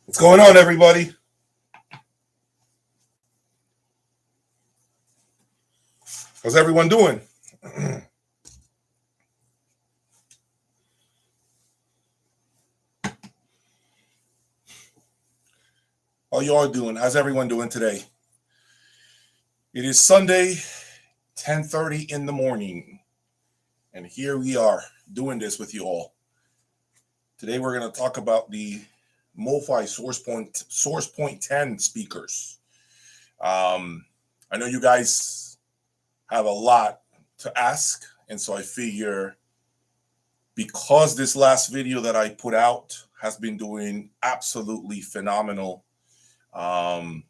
What's going on, everybody? How's everyone doing? How y'all doing? How's everyone doing today? It is Sunday, 10:30 in the morning, and here we are doing this with you all. Today we're going to talk about the MoFi Sourcepoint 10 speakers. I know you guys have a lot to ask, and so I figure because this last video that I put out has been doing absolutely phenomenal, one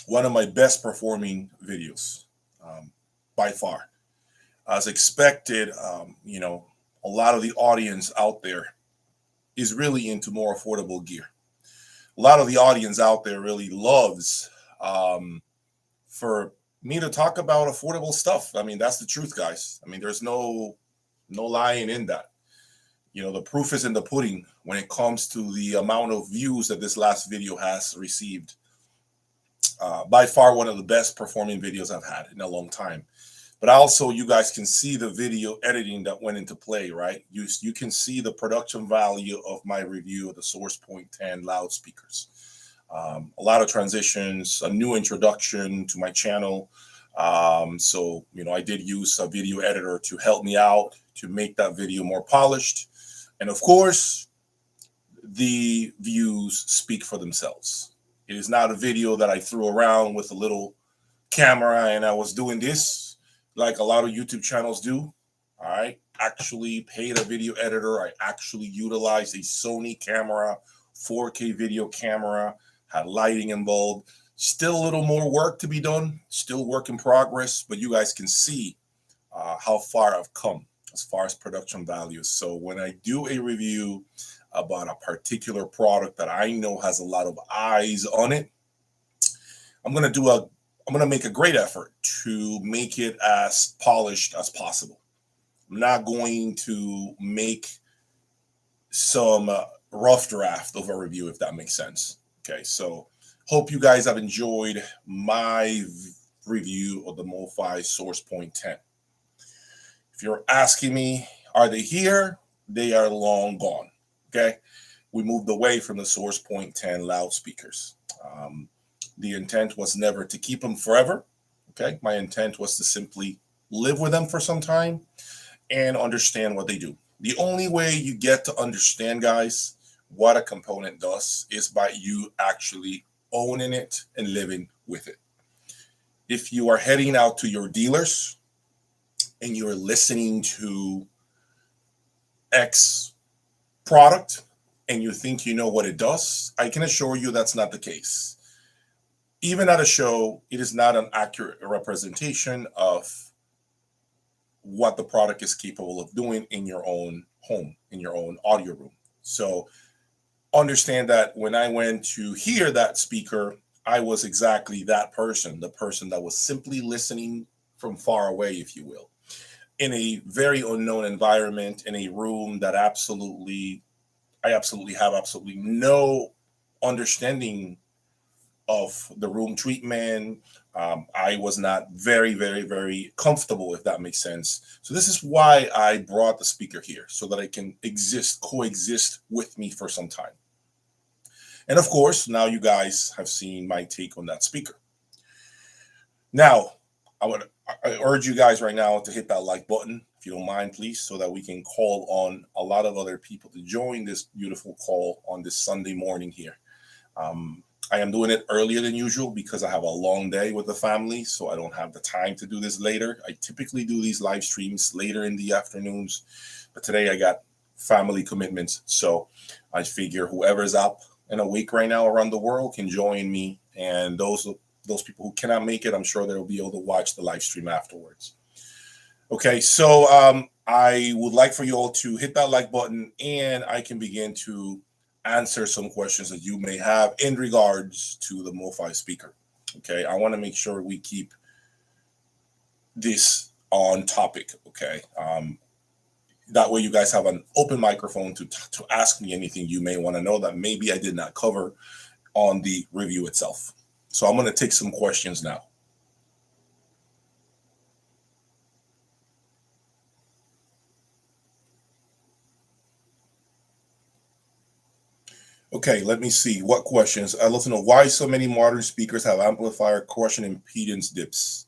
of my best performing videos by far. As expected, a lot of the audience out there is really into more affordable gear. A lot of the audience out there really loves for me to talk about affordable stuff. I mean, that's the truth, guys. I mean, there's no lying in that. You know, the proof is in the pudding when it comes to the amount of views that this last video has received. By far one of the best performing videos I've had in a long time. But also, you guys can see the video editing that went into play, right? You can see the production value of my review of the Sourcepoint 10 loudspeakers. A lot of transitions, a new introduction to my channel. So, I did use a video editor to help me out to make that video more polished. And of course, the views speak for themselves. It is not a video that I threw around with a little camera and I was doing this like a lot of YouTube channels do. All right. Actually paid a video editor. I actually utilized a Sony camera, 4K video camera, had lighting involved. Still a little more work to be done. Still work in progress, but you guys can see how far I've come as far as production values. So when I do a review about a particular product that I know has a lot of eyes on it, I'm going to make a great effort to make it as polished as possible. I'm not going to make some rough draft of a review, if that makes sense. Okay, so hope you guys have enjoyed my review of the MoFi Sourcepoint 10. If you're asking me, are they here? They are long gone. Okay, we moved away from the Sourcepoint 10 loudspeakers. The intent was never to keep them forever. Okay, my intent was to simply live with them for some time and understand what they do. The only way you get to understand, guys, what a component does is by you actually owning it and living with it. If you are heading out to your dealers and you're listening to X product and you think you know what it does, I can assure you that's not the case. Even at a show, it is not an accurate representation of what the product is capable of doing in your own home, in your own audio room. So understand that when I went to hear that speaker, I was exactly that person, the person that was simply listening from far away, if you will, in a very unknown environment, in a room that I absolutely have no understanding of the room treatment. I was not very, very, very comfortable, if that makes sense. So this is why I brought the speaker here, so that it can coexist with me for some time. And of course, now you guys have seen my take on that speaker. Now, I urge you guys right now to hit that like button, if you don't mind, please, so that we can call on a lot of other people to join this beautiful call on this Sunday morning here. I am doing it earlier than usual because I have a long day with the family, so I don't have the time to do this later. I typically do these live streams later in the afternoons, but today I got family commitments, so I figure whoever's up and awake right now around the world can join me, and those people who cannot make it, I'm sure they'll be able to watch the live stream afterwards. Okay, so I would like for you all to hit that like button, and I can begin to answer some questions that you may have in regards to the MoFi speaker. Okay, I want to make sure we keep this on topic. Okay, That way you guys have an open microphone to ask me anything you may want to know that maybe I did not cover on the review itself. So I'm going to take some questions now. Okay, let me see. What questions? I'd love to know why so many modern speakers have amplifier crushing impedance dips.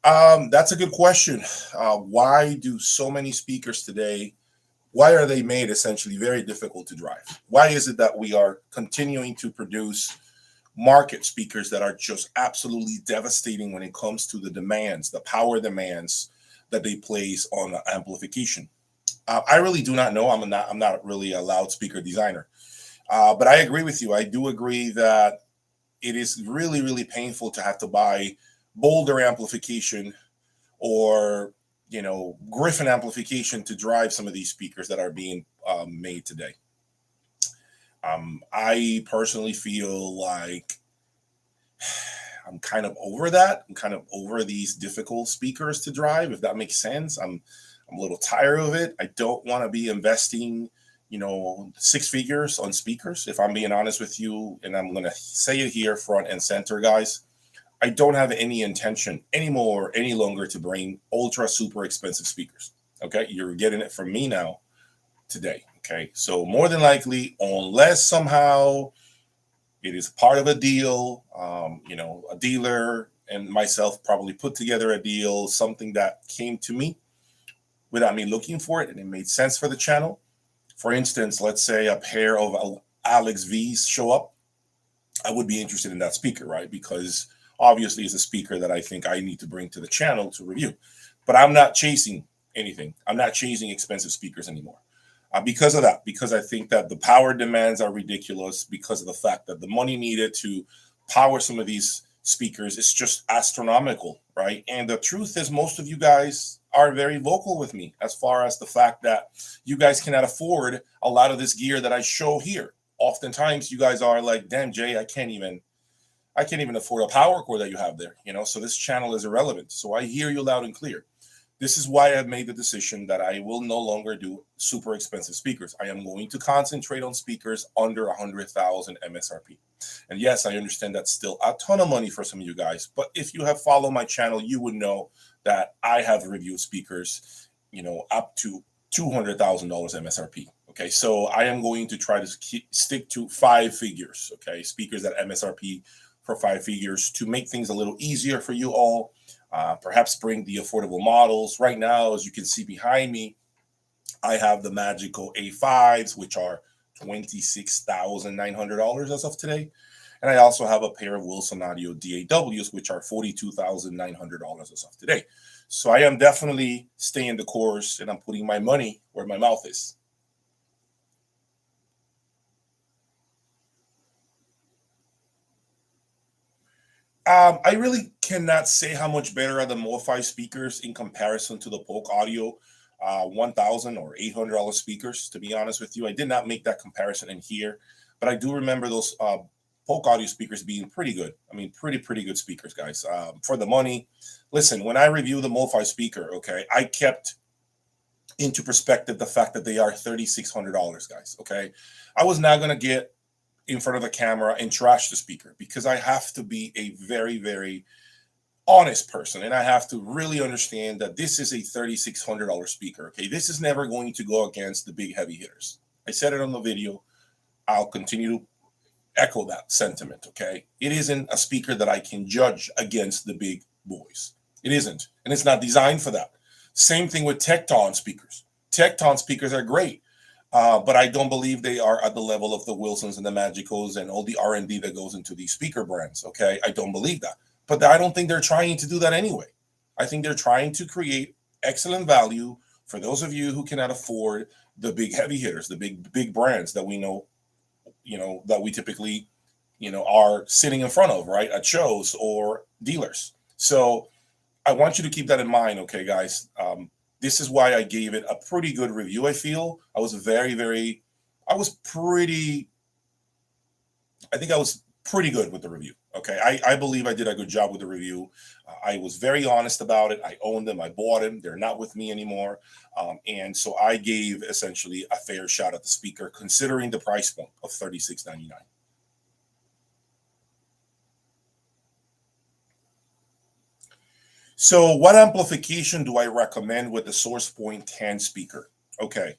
That's a good question. Why do so many speakers today, why are they made essentially very difficult to drive? Why is it that we are continuing to produce market speakers that are just absolutely devastating when it comes to the demands, the power demands that they place on amplification? I really do not know. I'm not really a loudspeaker designer. But I agree with you. I do agree that it is really, really painful to have to buy Boulder amplification or, Griffin amplification to drive some of these speakers that are being made today. I personally feel like I'm kind of over that. I'm kind of over these difficult speakers to drive, if that makes sense. I'm a little tired of it. I don't want to be investing six figures on speakers, if I'm being honest with you. And I'm going to say it here front and center, guys. I don't have any intention anymore, any longer, to bring ultra super expensive speakers. Okay. You're getting it from me now today. Okay. So more than likely, unless somehow it is part of a deal, a dealer and myself probably put together a deal, something that came to me without me looking for it and it made sense for the channel. For instance, let's say a pair of Alex V's show up. I would be interested in that speaker, right? Because obviously it's a speaker that I think I need to bring to the channel to review. But I'm not chasing anything. I'm not chasing expensive speakers anymore. Because of that, because I think that the power demands are ridiculous, because of the fact that the money needed to power some of these speakers is just astronomical, right? And the truth is, most of you guys are very vocal with me as far as the fact that you guys cannot afford a lot of this gear that I show here. Oftentimes you guys are like, damn, Jay, I can't even afford a power cord that you have there, so this channel is irrelevant. So I hear you loud and clear. This is why I've made the decision that I will no longer do super expensive speakers. I am going to concentrate on speakers under 100,000 MSRP. And yes, I understand that's still a ton of money for some of you guys. But if you have followed my channel, you would know that I have reviewed speakers, up to $200,000 MSRP. Okay, so I am going to try to stick to 5 figures. Okay, speakers at MSRP for 5 figures to make things a little easier for you all. Perhaps bring the affordable models. Right now, as you can see behind me, I have the magical A5s, which are $26,900 as of today. And I also have a pair of Wilson Audio DAWs, which are $42,900 as of today. So I am definitely staying the course and I'm putting my money where my mouth is. I really cannot say how much better are the MoFi speakers in comparison to the Polk Audio $1,000 or $800 speakers. To be honest with you, I did not make that comparison in here, but I do remember those Polk Audio speakers being pretty good. I mean, pretty good speakers, guys. For the money, listen, when I review the MoFi speaker, okay, I kept into perspective the fact that they are $3,600, guys. Okay, I was not gonna get in front of the camera and trash the speaker because I have to be a very, very honest person and I have to really understand that this is a $3,600 speaker. Okay, this is never going to go against the big heavy hitters. I said it on the video. I'll continue to echo that sentiment. Okay, it isn't a speaker that I can judge against the big boys. It isn't, and it's not designed for that. Same thing with Tecton speakers. Tecton speakers are great. But I don't believe they are at the level of the Wilsons and the Magicals and all the R&D that goes into these speaker brands. Okay, I don't believe that. But I don't think they're trying to do that anyway. I think they're trying to create excellent value for those of you who cannot afford the big heavy hitters, the big brands that we know, that we typically, are sitting in front of, right, at shows or dealers. So I want you to keep that in mind, okay, guys. This is why I gave it a pretty good review. I feel I was pretty good with the review. Okay, I believe I did a good job with the review. I was very honest about it. I owned them. I bought them. They're not with me anymore. And so I gave essentially a fair shot at the speaker, considering the price point of $36.99. So what amplification do I recommend with the Sourcepoint 10 speaker? Okay,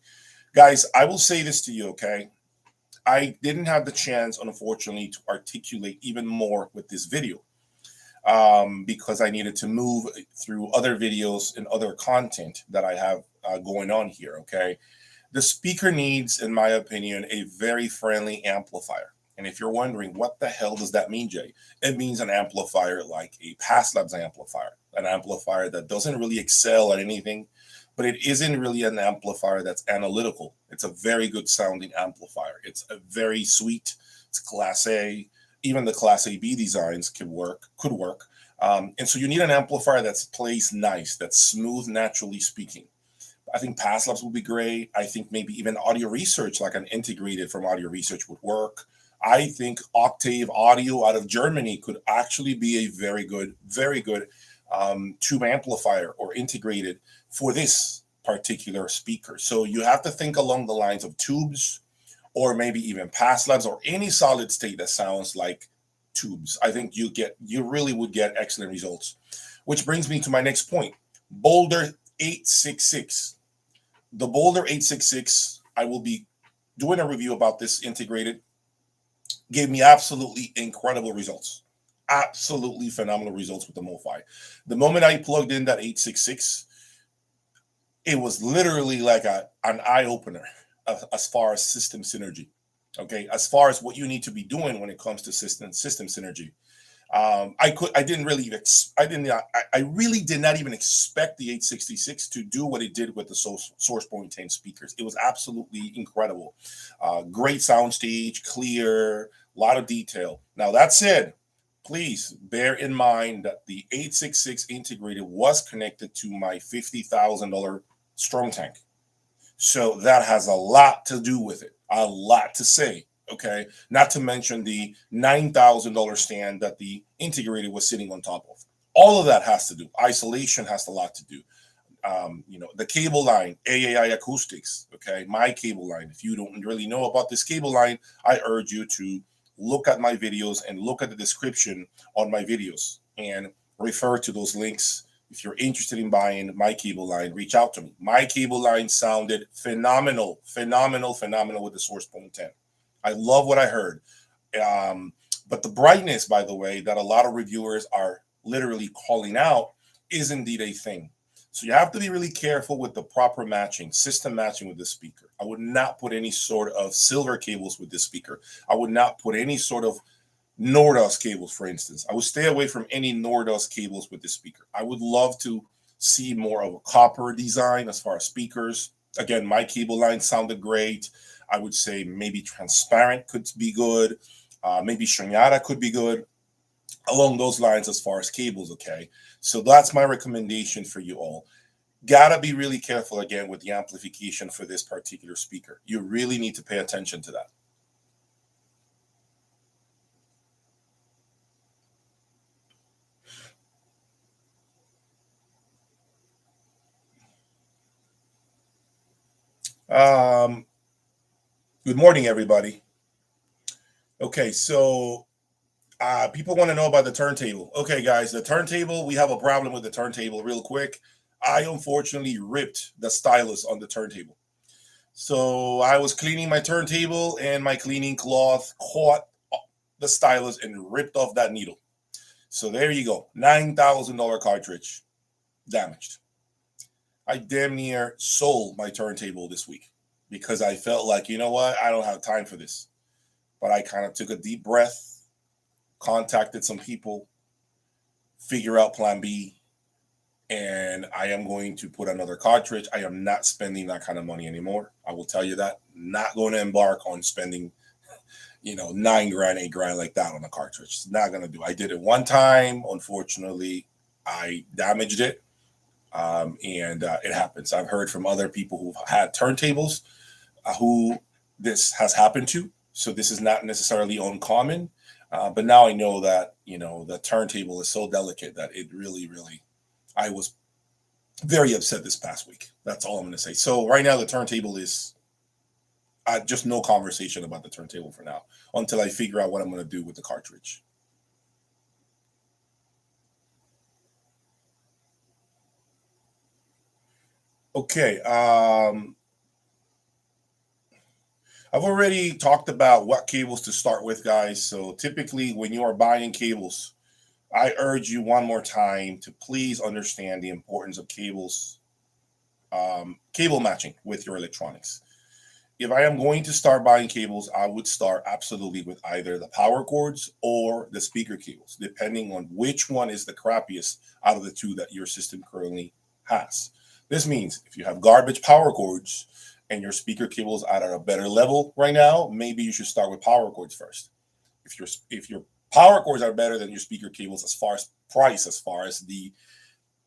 guys, I will say this to you, okay? I didn't have the chance, unfortunately, to articulate even more with this video because I needed to move through other videos and other content that I have going on here, okay? The speaker needs, in my opinion, a very friendly amplifier. And if you're wondering, what the hell does that mean, Jay? It means an amplifier like a Past Labs amplifier, an amplifier that doesn't really excel at anything, but it isn't really an amplifier that's analytical. It's a very good sounding amplifier. It's a very sweet. It's Class A. Even the Class AB designs could work. And so you need an amplifier that plays nice, that's smooth, naturally speaking. I think Past Labs would be great. I think maybe even Audio Research, like an integrated from Audio Research, would work. I think Octave Audio out of Germany could actually be a very good tube amplifier or integrated for this particular speaker. So you have to think along the lines of tubes, or maybe even Past Labs, or any solid state that sounds like tubes. I think you really would get excellent results. Which brings me to my next point. Boulder 866. The Boulder 866, I will be doing a review about this integrated, gave me absolutely incredible results. Absolutely phenomenal results with the MoFi. The moment I plugged in that 866, it was literally like an eye-opener as far as system synergy. Okay, as far as what you need to be doing when it comes to system synergy. I really did not even expect the 866 to do what it did with the Sourcepoint 10 speakers. It was absolutely incredible. Great soundstage, clear, a lot of detail. Now that said, please bear in mind that the 866 integrated was connected to my $50,000 Strong Tank. So that has a lot to do with it, a lot to say. Okay, not to mention the $9,000 stand that the integrated was sitting on top of. All of that has to do. Isolation has a lot to do. The cable line, AAI Acoustics. Okay, my cable line. If you don't really know about this cable line, I urge you to look at my videos and look at the description on my videos and refer to those links. If you're interested in buying my cable line, reach out to me. My cable line sounded phenomenal with the Sourcepoint 10. I love what I heard. But the brightness, by the way, that a lot of reviewers are literally calling out is indeed a thing. So you have to be really careful with the proper matching, system matching with this speaker. I would not put any sort of silver cables with this speaker. I would not put any sort of Nordos cables, for instance. I would stay away from any Nordos cables with this speaker. I would love to see more of a copper design as far as speakers. Again, my cable line sounded great. I would say maybe transparent could be good. Maybe Shonyata could be good. Along those lines as far as cables, okay? So that's my recommendation for you all. Gotta be really careful, again, with the amplification for this particular speaker. You really need to pay attention to that. Good morning, everybody. Okay, so people want to know about the turntable. Okay, guys, the turntable, we have a problem with the turntable real quick. I unfortunately ripped the stylus on the turntable. So I was cleaning my turntable and my cleaning cloth caught the stylus and ripped off that needle. So there you go. $9,000 cartridge damaged. I damn near sold my turntable this week because I felt like, you know what? I don't have time for this. But I kind of took a deep breath, contacted some people, figure out plan B, and I am going to put another cartridge. I am not spending that kind of money anymore. I will tell you that. Not going to embark on spending, $9 grand, $8 grand like that on a cartridge. It's not going to do. I did it one time. Unfortunately, I damaged it. And it happens. I've heard from other people who've had turntables who this has happened to. So this is not necessarily uncommon. But now I know that, the turntable is so delicate that it really, really, I was very upset this past week. That's all I'm going to say. So right now the turntable is just no conversation about the turntable for now until I figure out what I'm going to do with the cartridge. Okay. I've already talked about what cables to start with, guys. So typically when you are buying cables, I urge you one more time to please understand the importance of cables, cable matching with your electronics. If I am going to start buying cables, I would start absolutely with either the power cords or the speaker cables, depending on which one is the crappiest out of the two that your system currently has. This means if you have garbage power cords and your speaker cables are at a better level right now, maybe you should start with power cords first. If your power cords are better than your speaker cables as far as price, as far as the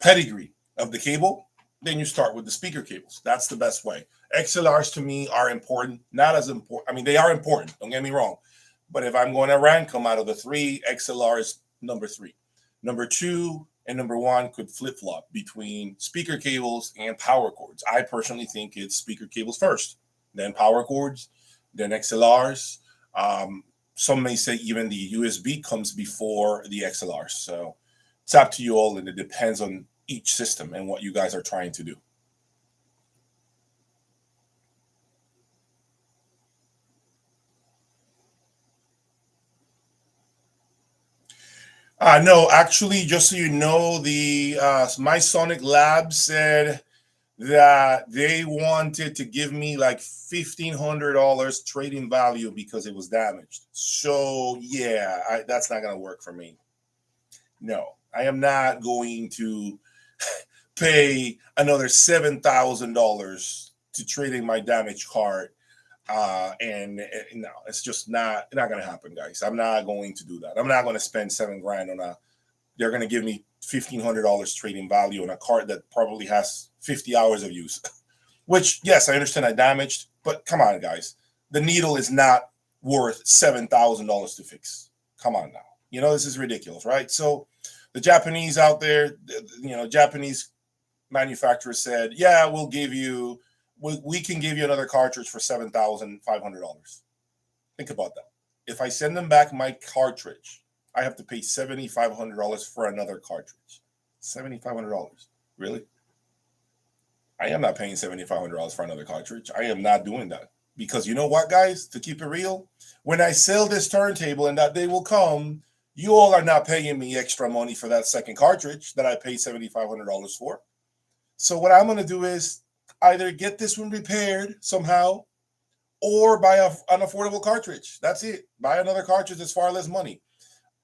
pedigree of the cable, then you start with the speaker cables. That's the best way. XLRs to me are important, not as important. I mean, they are important, don't get me wrong. But if I'm going to rank them out of the three, XLR is number 3. Number 2 and number 1 could flip-flop between speaker cables and power cords. I personally think it's speaker cables first, then power cords, then XLRs. Some may say even the USB comes before the XLRs. So it's up to you all, and it depends on each system and what you guys are trying to do. No, actually, just so you know, the my Sonic Lab said that they wanted to give me like $1,500 trading value because it was damaged. So yeah, that's not gonna work for me. No, I am not going to pay another $7,000 to trading my damaged card. And no, it's just not going to happen, guys. I'm not going to do that. I'm not going to spend $7,000 on a. They're going to give me $1,500 trading value on a card that probably has 50 hours of use. Which, yes, I understand I damaged, but come on, guys. The needle is not worth $7,000 to fix. Come on now. This is ridiculous, right? So the Japanese out there, Japanese manufacturer said, yeah, we can give you another cartridge for $7,500. Think about that. If I send them back my cartridge, I have to pay $7,500 for another cartridge. $7,500. Really? I am not paying $7,500 for another cartridge. I am not doing that. Because you know what, guys? To keep it real, when I sell this turntable and that day will come, you all are not paying me extra money for that second cartridge that I paid $7,500 for. So what I'm going to do is either get this one repaired somehow or buy an affordable cartridge. That's it. Buy another cartridge that's far less money.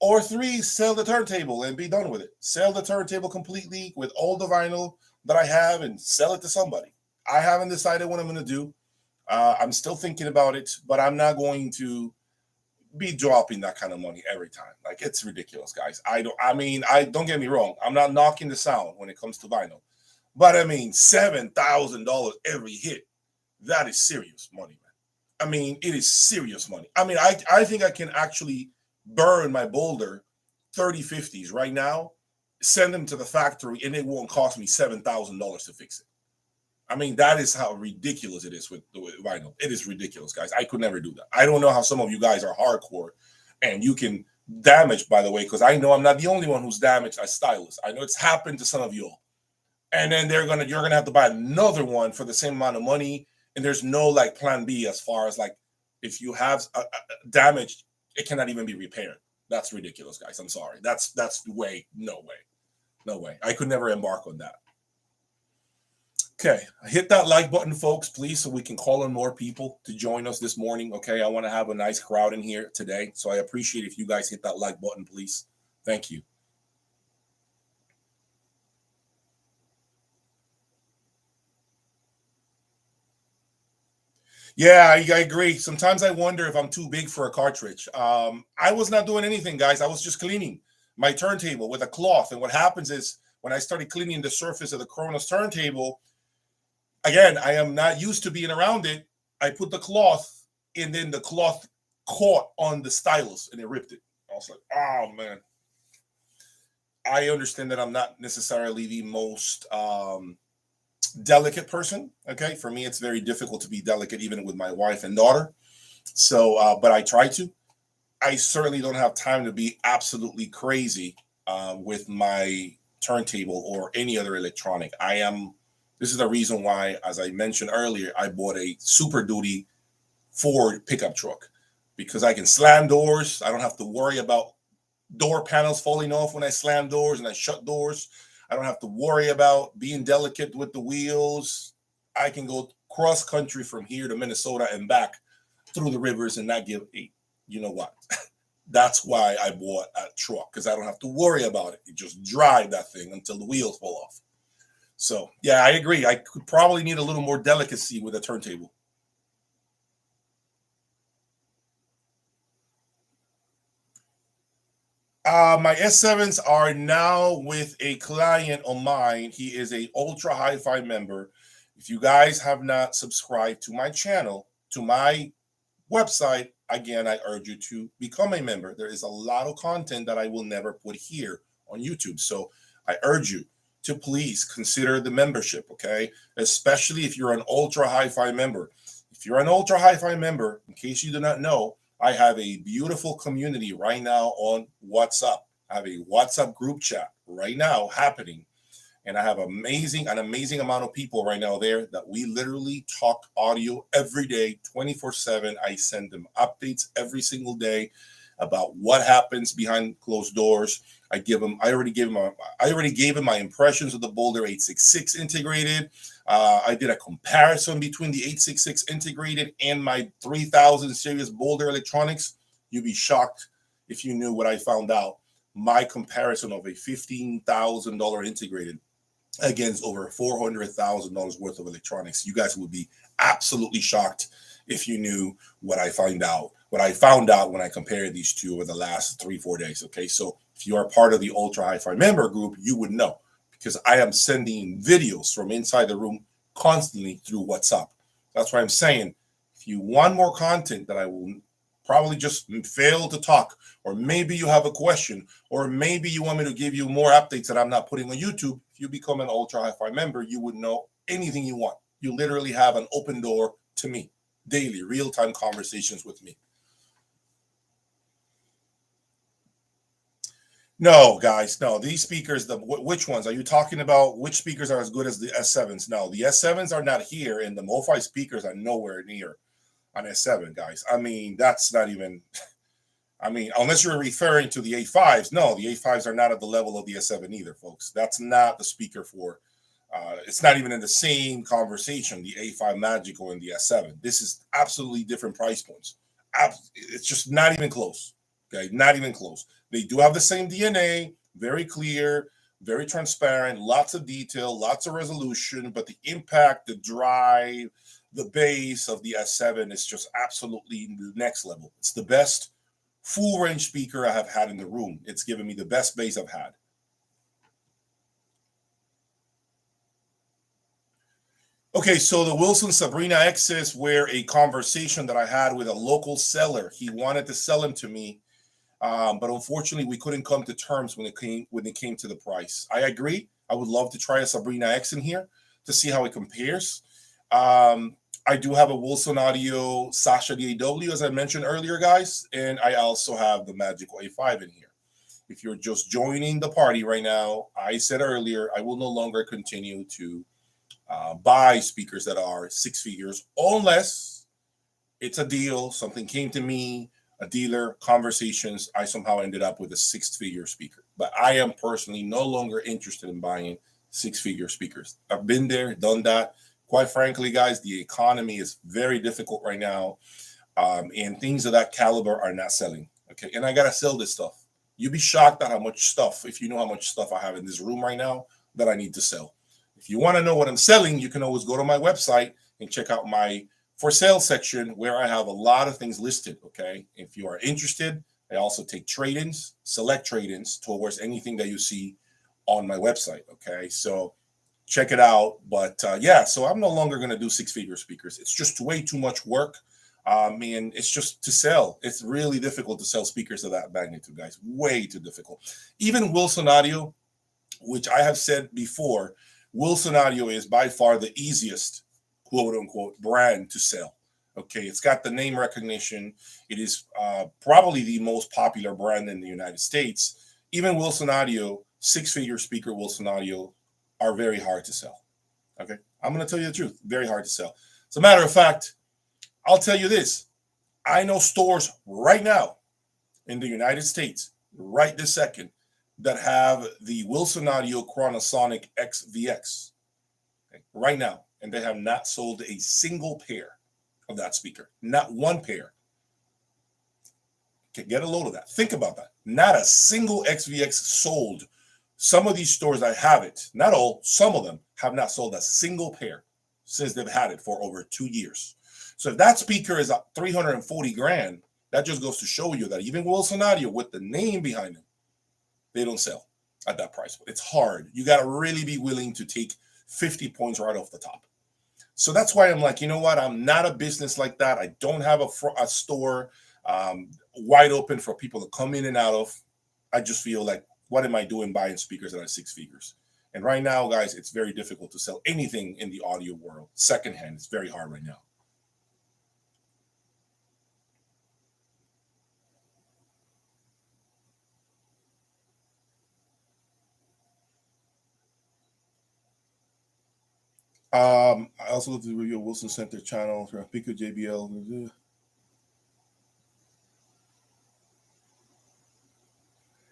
Or 3, sell the turntable and be done with it. Sell the turntable completely with all the vinyl that I have and sell it to somebody. I haven't decided what I'm going to do. I'm still thinking about it, but I'm not going to be dropping that kind of money every time. Like, it's ridiculous, guys. Don't get me wrong. I'm not knocking the sound when it comes to vinyl. But I mean, $7,000 every hit. That is serious money, man. I mean, it is serious money. I mean, I think I can actually burn my Boulder 3050s right now, send them to the factory, and it won't cost me $7,000 to fix it. I mean, that is how ridiculous it is with vinyl. It is ridiculous, guys. I could never do that. I don't know how some of you guys are hardcore and you can damage, by the way, because I know I'm not the only one who's damaged as stylus. I know it's happened to some of you all. And then you're gonna have to buy another one for the same amount of money, and there's no like plan B as far as like if you have damage, it cannot even be repaired. That's ridiculous, guys. I'm sorry. That's no way. I could never embark on that. Okay, hit that like button, folks, please, so we can call on more people to join us this morning. Okay, I want to have a nice crowd in here today, so I appreciate if you guys hit that like button, please. Thank you. Yeah, I agree. Sometimes I wonder if I'm too big for a cartridge. I was not doing anything, guys. I was just cleaning my turntable with a cloth. And what happens is when I started cleaning the surface of the Corona's turntable, again, I am not used to being around it. I put the cloth and then the cloth caught on the stylus and it ripped it. was like, oh man. I understand that I'm not necessarily the most delicate person. Okay, for me, it's very difficult to be delicate, even with my wife and daughter. So, but I try to. I certainly don't have time to be absolutely crazy with my turntable or any other electronic. This is the reason why, as I mentioned earlier, I bought a Super Duty Ford pickup truck, because I can slam doors. I don't have to worry about door panels falling off when I slam doors and I shut doors. I don't have to worry about being delicate with the wheels. I can go cross country from here to Minnesota and back through the rivers and not give a, you know what? That's why I bought a truck, because I don't have to worry about it. You just drive that thing until the wheels fall off. So yeah, I agree. I could probably need a little more delicacy with a turntable. My S7s are now with a client of mine. He is a ultra hi-fi member. If you guys have not subscribed to my channel, to my website, again, I urge you to become a member. There is a lot of content that I will never put here on YouTube. So I urge you to please consider the membership, okay? Especially if you're an ultra hi-fi member. If you're an ultra hi-fi member, in case you do not know, I have a beautiful community right now on WhatsApp. I have a WhatsApp group chat right now happening. And I have an amazing amount of people right now there that we literally talk audio every day, 24/7. I send them updates every single day about what happens behind closed doors. I already gave him my impressions of the Boulder 866 integrated. I did a comparison between the 866 integrated and my 3000 series Boulder electronics. You'd be shocked if you knew what I found out. My comparison of a $15,000 integrated against over $400,000 worth of electronics. You guys would be absolutely shocked if you knew what I found out when I compared these two over the last 3-4 days. Okay, so if you are part of the ultra hi-fi member group, you would know, because I am sending videos from inside the room constantly through WhatsApp. That's why I'm saying, if you want more content that I will probably just fail to talk, or maybe you have a question, or maybe you want me to give you more updates that I'm not putting on YouTube, if you become an ultra hi-fi member, you would know anything you want. You literally have an open door to me, daily, real-time conversations with me. No, guys, no. These speakers, which ones are you talking about? Which speakers are as good as the S7s? No, the S7s are not here, and the MoFi speakers are nowhere near on S7, guys. I mean, that's not even. I mean, unless you're referring to the A5s, no, the A5s are not at the level of the S7 either, folks. That's not the speaker for. It's not even in the same conversation, the A5 Magical and the S7. This is absolutely different price points. It's just not even close. Okay, not even close. They do have the same DNA, very clear, very transparent, lots of detail, lots of resolution, but the impact, the drive, the bass of the S7 is just absolutely next level. It's the best full range speaker I have had in the room. It's given me the best bass I've had. Okay, so the Wilson Sabrina X's were a conversation that I had with a local seller. He wanted to sell them to me, but unfortunately, we couldn't come to terms when it came to the price. I agree. I would love to try a Sabrina X in here to see how it compares. I do have a Wilson Audio Sasha DAW, as I mentioned earlier, guys, and I also have the Magical A5 in here. If you're just joining the party right now, I said earlier, I will no longer continue to buy speakers that are 6 figures, unless it's a deal, something came to me, a dealer, conversations, I somehow ended up with a 6-figure speaker. But I am personally no longer interested in buying 6-figure speakers. I've been there, done that. Quite frankly, guys, the economy is very difficult right now, and things of that caliber are not selling. Okay, and I gotta sell this stuff. You'd be shocked at how much stuff, if you know how much stuff I have in this room right now, that I need to sell. If you want to know what I'm selling, you can always go to my website and check out my for sale section, where I have a lot of things listed. Okay, if you are interested, I also take trade-ins, select trade-ins towards anything that you see on my website. Okay, so check it out. But yeah, so I'm no longer going to do 6-figure speakers. It's just way too much work. And it's just to sell. It's really difficult to sell speakers of that magnitude, guys. Way too difficult. Even Wilson Audio, which I have said before, Wilson Audio is by far the easiest, quote unquote, brand to sell. Okay, it's got the name recognition. It is probably the most popular brand in the United States. Even Wilson Audio, six-figure speaker Wilson Audio, are very hard to sell. Okay, I'm going to tell you the truth. Very hard to sell. As a matter of fact, I'll tell you this. I know stores right now in the United States, right this second, that have the Wilson Audio Chronosonic XVX right now, and they have not sold a single pair of that speaker. Not one pair. Okay, get a load of that. Think about that. Not a single XVX sold. Some of these stores that have it, not all, some of them have not sold a single pair since they've had it for over 2 years. So if that speaker is at 340 grand, that just goes to show you that even Wilson Audio, with the name behind it, they don't sell at that price. It's hard. You got to really be willing to take 50 points right off the top. So that's why I'm like, you know what? I'm not a business like that. I don't have a store wide open for people to come in and out of. I just feel like, what am I doing buying speakers that are six figures? And right now, guys, it's very difficult to sell anything in the audio world. Secondhand, it's very hard right now. I also looked at the review of Wilson Center channel, Speaker JBL.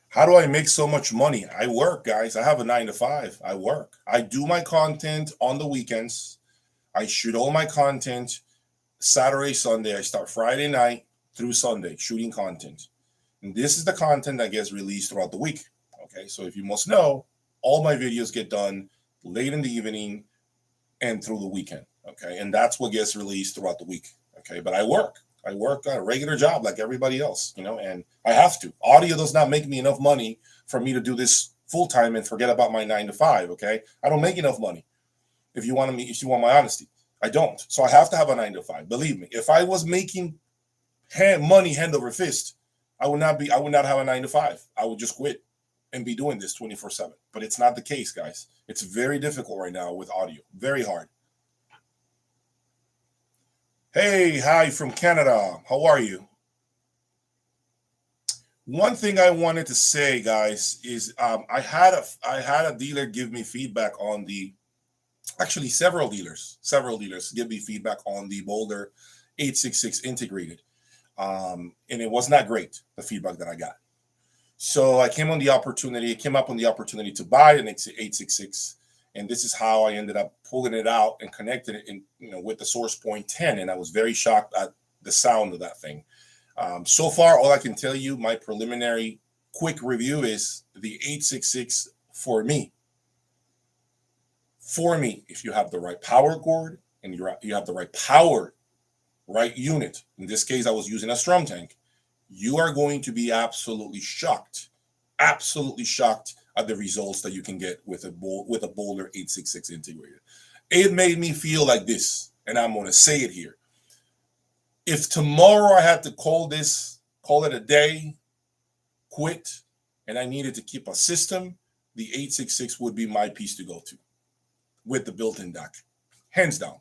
How do I make so much money? I work, guys. I have a 9 to 5. I work. I do my content on the weekends. I shoot all my content Saturday, Sunday. I start Friday night through Sunday shooting content. And this is the content that gets released throughout the week. Okay, so if you must know, all my videos get done late in the evening and through the weekend. Okay, and that's what gets released throughout the week. Okay, but I work. I work a regular job like everybody else, you know, and I have to. Audio does not make me enough money for me to do this full time and forget about my 9 to 5. Okay, I don't make enough money. If you want my honesty, I don't. So I have to have a 9 to 5. Believe me, if I was making money hand over fist, I would not have a 9 to 5. I would just quit and be doing this 24/7. But it's not the case, guys. It's very difficult right now with audio. Very hard. Hey, hi from Canada. How are you? One thing I wanted to say, guys, is I had a dealer give me feedback on actually several dealers give me feedback on the Boulder 866 integrated, and it was not great, the feedback that I got. So I came up on the opportunity to buy an 866. And this is how I ended up pulling it out and connecting it with the Sourcepoint 10. And I was very shocked at the sound of that thing. So far, all I can tell you, my preliminary quick review is the 866 for me. For me, if you have the right power cord and you have the right power, right unit, in this case, I was using a strum tank, you are going to be absolutely shocked at the results that you can get with a Boulder 866 integrated. It made me feel like this, and I'm going to say it here. If tomorrow I had to call it a day, quit, and I needed to keep a system, the 866 would be my piece to go to with the built-in DAC. Hands down.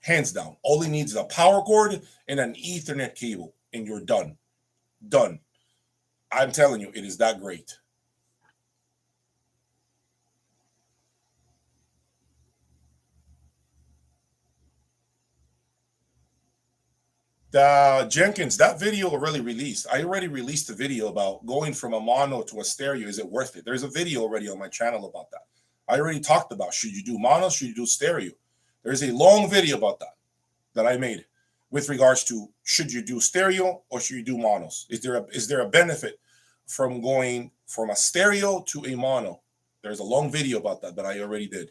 Hands down. All it needs is a power cord and an Ethernet cable, and you're done. Done. I'm telling you, it is that great. Jenkins, that video already released. I already released a video about going from a mono to a stereo. Is it worth it? There's a video already on my channel about that. I already talked about, should you do mono, should you do stereo? There's a long video about that I made with regards to, should you do stereo or should you do monos? Is there a benefit from going from a stereo to a mono? There's a long video about that I already did.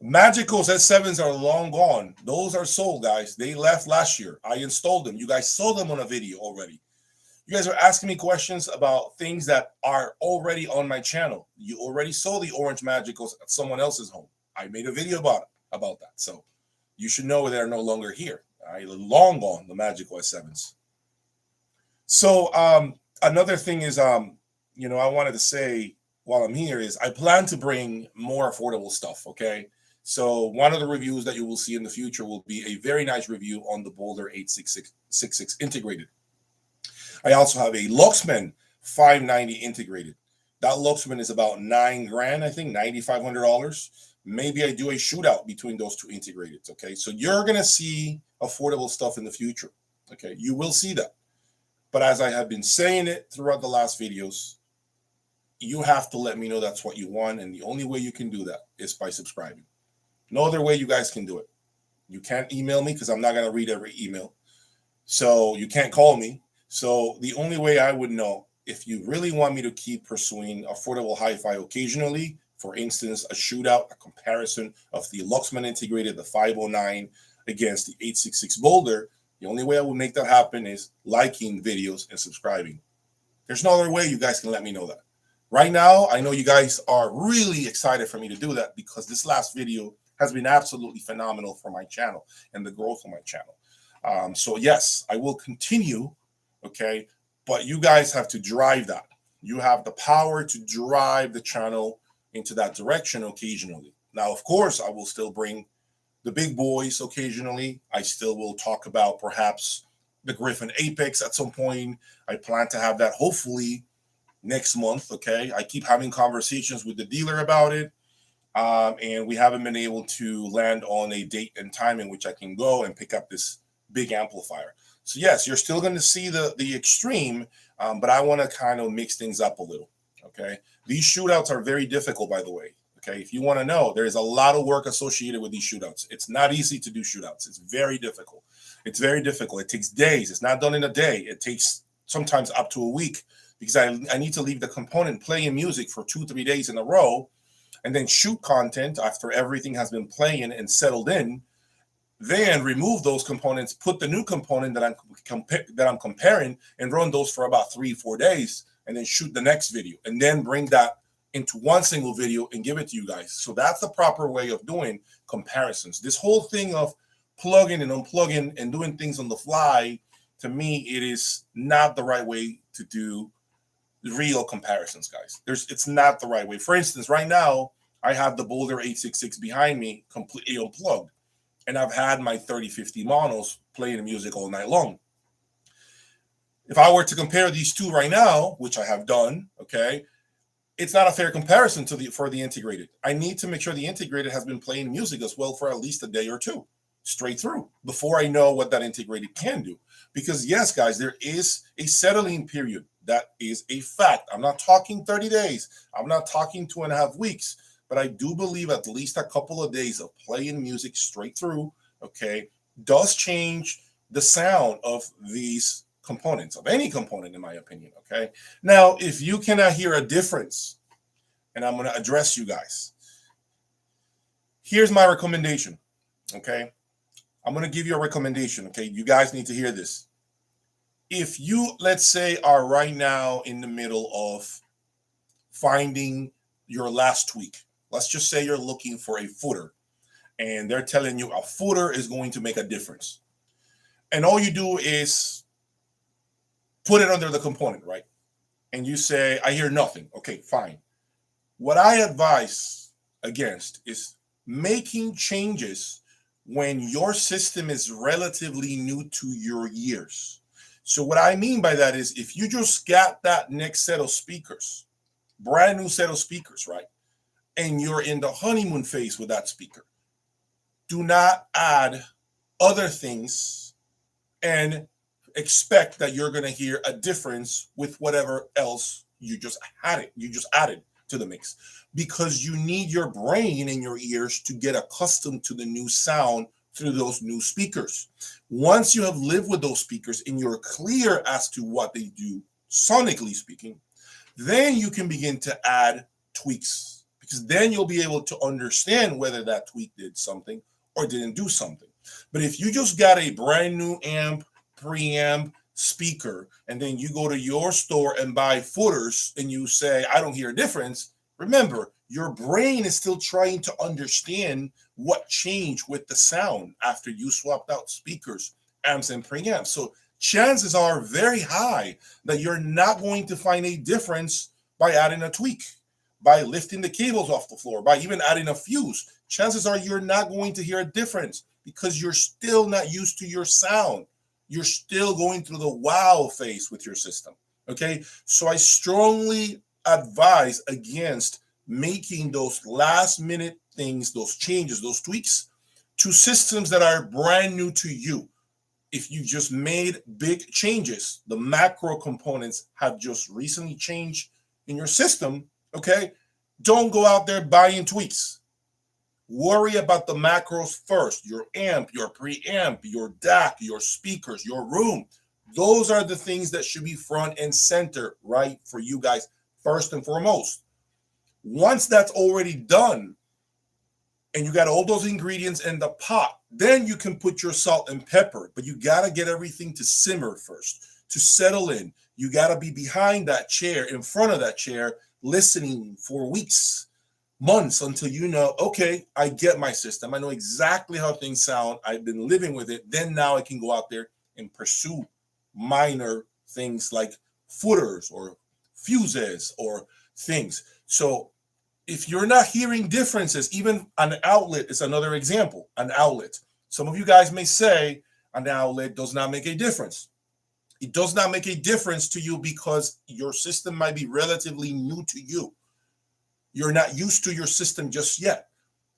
Magicals S7s are long gone. Those are sold, guys. They left last year. I installed them. You guys saw them on a video already. You guys are asking me questions about things that are already on my channel. You already saw the orange Magicals at someone else's home. I made a video about that. So you should know they're no longer here. Long gone, the magical S7s. So another thing is, I wanted to say while I'm here is I plan to bring more affordable stuff, okay? So one of the reviews that you will see in the future will be a very nice review on the Boulder 866 integrated. I also have a Luxman 590 integrated. That Luxman is about $9,000, I think, $9,500. Maybe I do a shootout between those two integrated, okay? So you're going to see affordable stuff in the future, okay? You will see that. But as I have been saying it throughout the last videos, you have to let me know that's what you want. And the only way you can do that is by subscribing. No other way you guys can do it. You can't email me because I'm not going to read every email. So you can't call me. So the only way I would know if you really want me to keep pursuing affordable hi-fi occasionally, for instance, a shootout, a comparison of the Luxman integrated, the 509 against the 866 Boulder, the only way I would make that happen is liking videos and subscribing. There's no other way you guys can let me know that. Right now, I know you guys are really excited for me to do that because this last video has been absolutely phenomenal for my channel and the growth of my channel. So yes, I will continue, okay? But you guys have to drive that. You have the power to drive the channel into that direction occasionally. Now, of course, I will still bring the big boys occasionally. I still will talk about perhaps the Griffin Apex at some point. I plan to have that hopefully next month, okay? I keep having conversations with the dealer about it, and we haven't been able to land on a date and time in which I can go and pick up this big amplifier. So yes, you're still going to see the extreme, but I want to kind of mix things up a little, okay? These shootouts are very difficult, by the way, okay? If you want to know, there's a lot of work associated with these shootouts. It's not easy to do shootouts. It's very difficult. It's very difficult. It takes days. It's not done in a day. It takes sometimes up to a week because I need to leave the component playing music for 2-3 days in a row and then shoot content after everything has been playing and settled in. Then remove those components, put the new component that I'm comparing and run those for about 3-4 days and then shoot the next video and then bring that into one single video and give it to you guys. So that's the proper way of doing comparisons. This whole thing of plugging and unplugging and doing things on the fly, to me, it is not the right way to do real comparisons, guys. It's not the right way. For instance, right now, I have the Boulder 866 behind me completely unplugged. And I've had my 3050 monos playing the music all night long. If I were to compare these two right now, which I have done, okay, it's not a fair comparison for the integrated. I need to make sure the integrated has been playing music as well for at least a day or two, straight through, before I know what that integrated can do. Because yes, guys, there is a settling period. That is a fact. I'm not talking 30 days. I'm not talking 2.5 weeks. But I do believe at least a couple of days of playing music straight through, okay, does change the sound of these components, of any component, in my opinion, okay? Now, if you cannot hear a difference, and I'm going to address you guys, here's my recommendation, okay? I'm going to give you a recommendation, okay? You guys need to hear this. If you, let's say, are right now in the middle of finding your last tweak, let's just say you're looking for a footer and they're telling you a footer is going to make a difference. And all you do is put it under the component, right? And you say, I hear nothing. Okay, fine. What I advise against is making changes when your system is relatively new to your ears. So what I mean by that is if you just got that next set of speakers, brand new set of speakers, right? And you're in the honeymoon phase with that speaker, do not add other things and expect that you're going to hear a difference with whatever else you just added to the mix, because you need your brain and your ears to get accustomed to the new sound through those new speakers. Once you have lived with those speakers and you're clear as to what they do sonically speaking, then you can begin to add tweaks. Because then you'll be able to understand whether that tweak did something or didn't do something. But if you just got a brand new amp, preamp, speaker, and then you go to your store and buy footers and you say, I don't hear a difference, remember, your brain is still trying to understand what changed with the sound after you swapped out speakers, amps, and preamps. So chances are very high that you're not going to find a difference by adding a tweak, by lifting the cables off the floor, by even adding a fuse. Chances are you're not going to hear a difference because you're still not used to your sound. You're still going through the wow phase with your system. Okay, so I strongly advise against making those last minute things, those changes, those tweaks to systems that are brand new to you. If you just made big changes, the macro components have just recently changed in your system, okay? Don't go out there buying tweaks. Worry about the macros first. Your amp, your preamp, your DAC, your speakers, your room. Those are the things that should be front and center, right, for you guys, first and foremost. Once that's already done, and you got all those ingredients in the pot, then you can put your salt and pepper. But you got to get everything to simmer first, to settle in. You got to be behind that chair, in front of that chair, listening for weeks, months, until you know, okay, I get my system. I know exactly how things sound. I've been living with it. Then now I can go out there and pursue minor things like footers or fuses or things. So if you're not hearing differences, even an outlet is another example, an outlet. Some of you guys may say an outlet does not make a difference. It does not make a difference to you because your system might be relatively new to you. You're not used to your system just yet.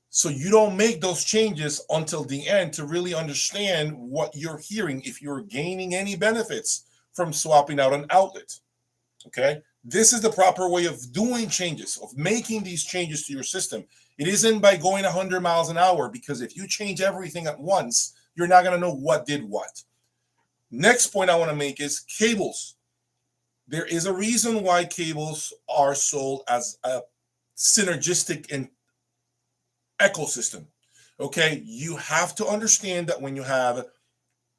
So you don't make those changes until the end to really understand what you're hearing, if you're gaining any benefits from swapping out an outlet. Okay? This is the proper way of doing changes, of making these changes to your system. It isn't by going 100 miles an hour, because if you change everything at once, you're not going to know what did what. Next point I want to make is cables. There is a reason why cables are sold as a synergistic and ecosystem. Okay, you have to understand that when you have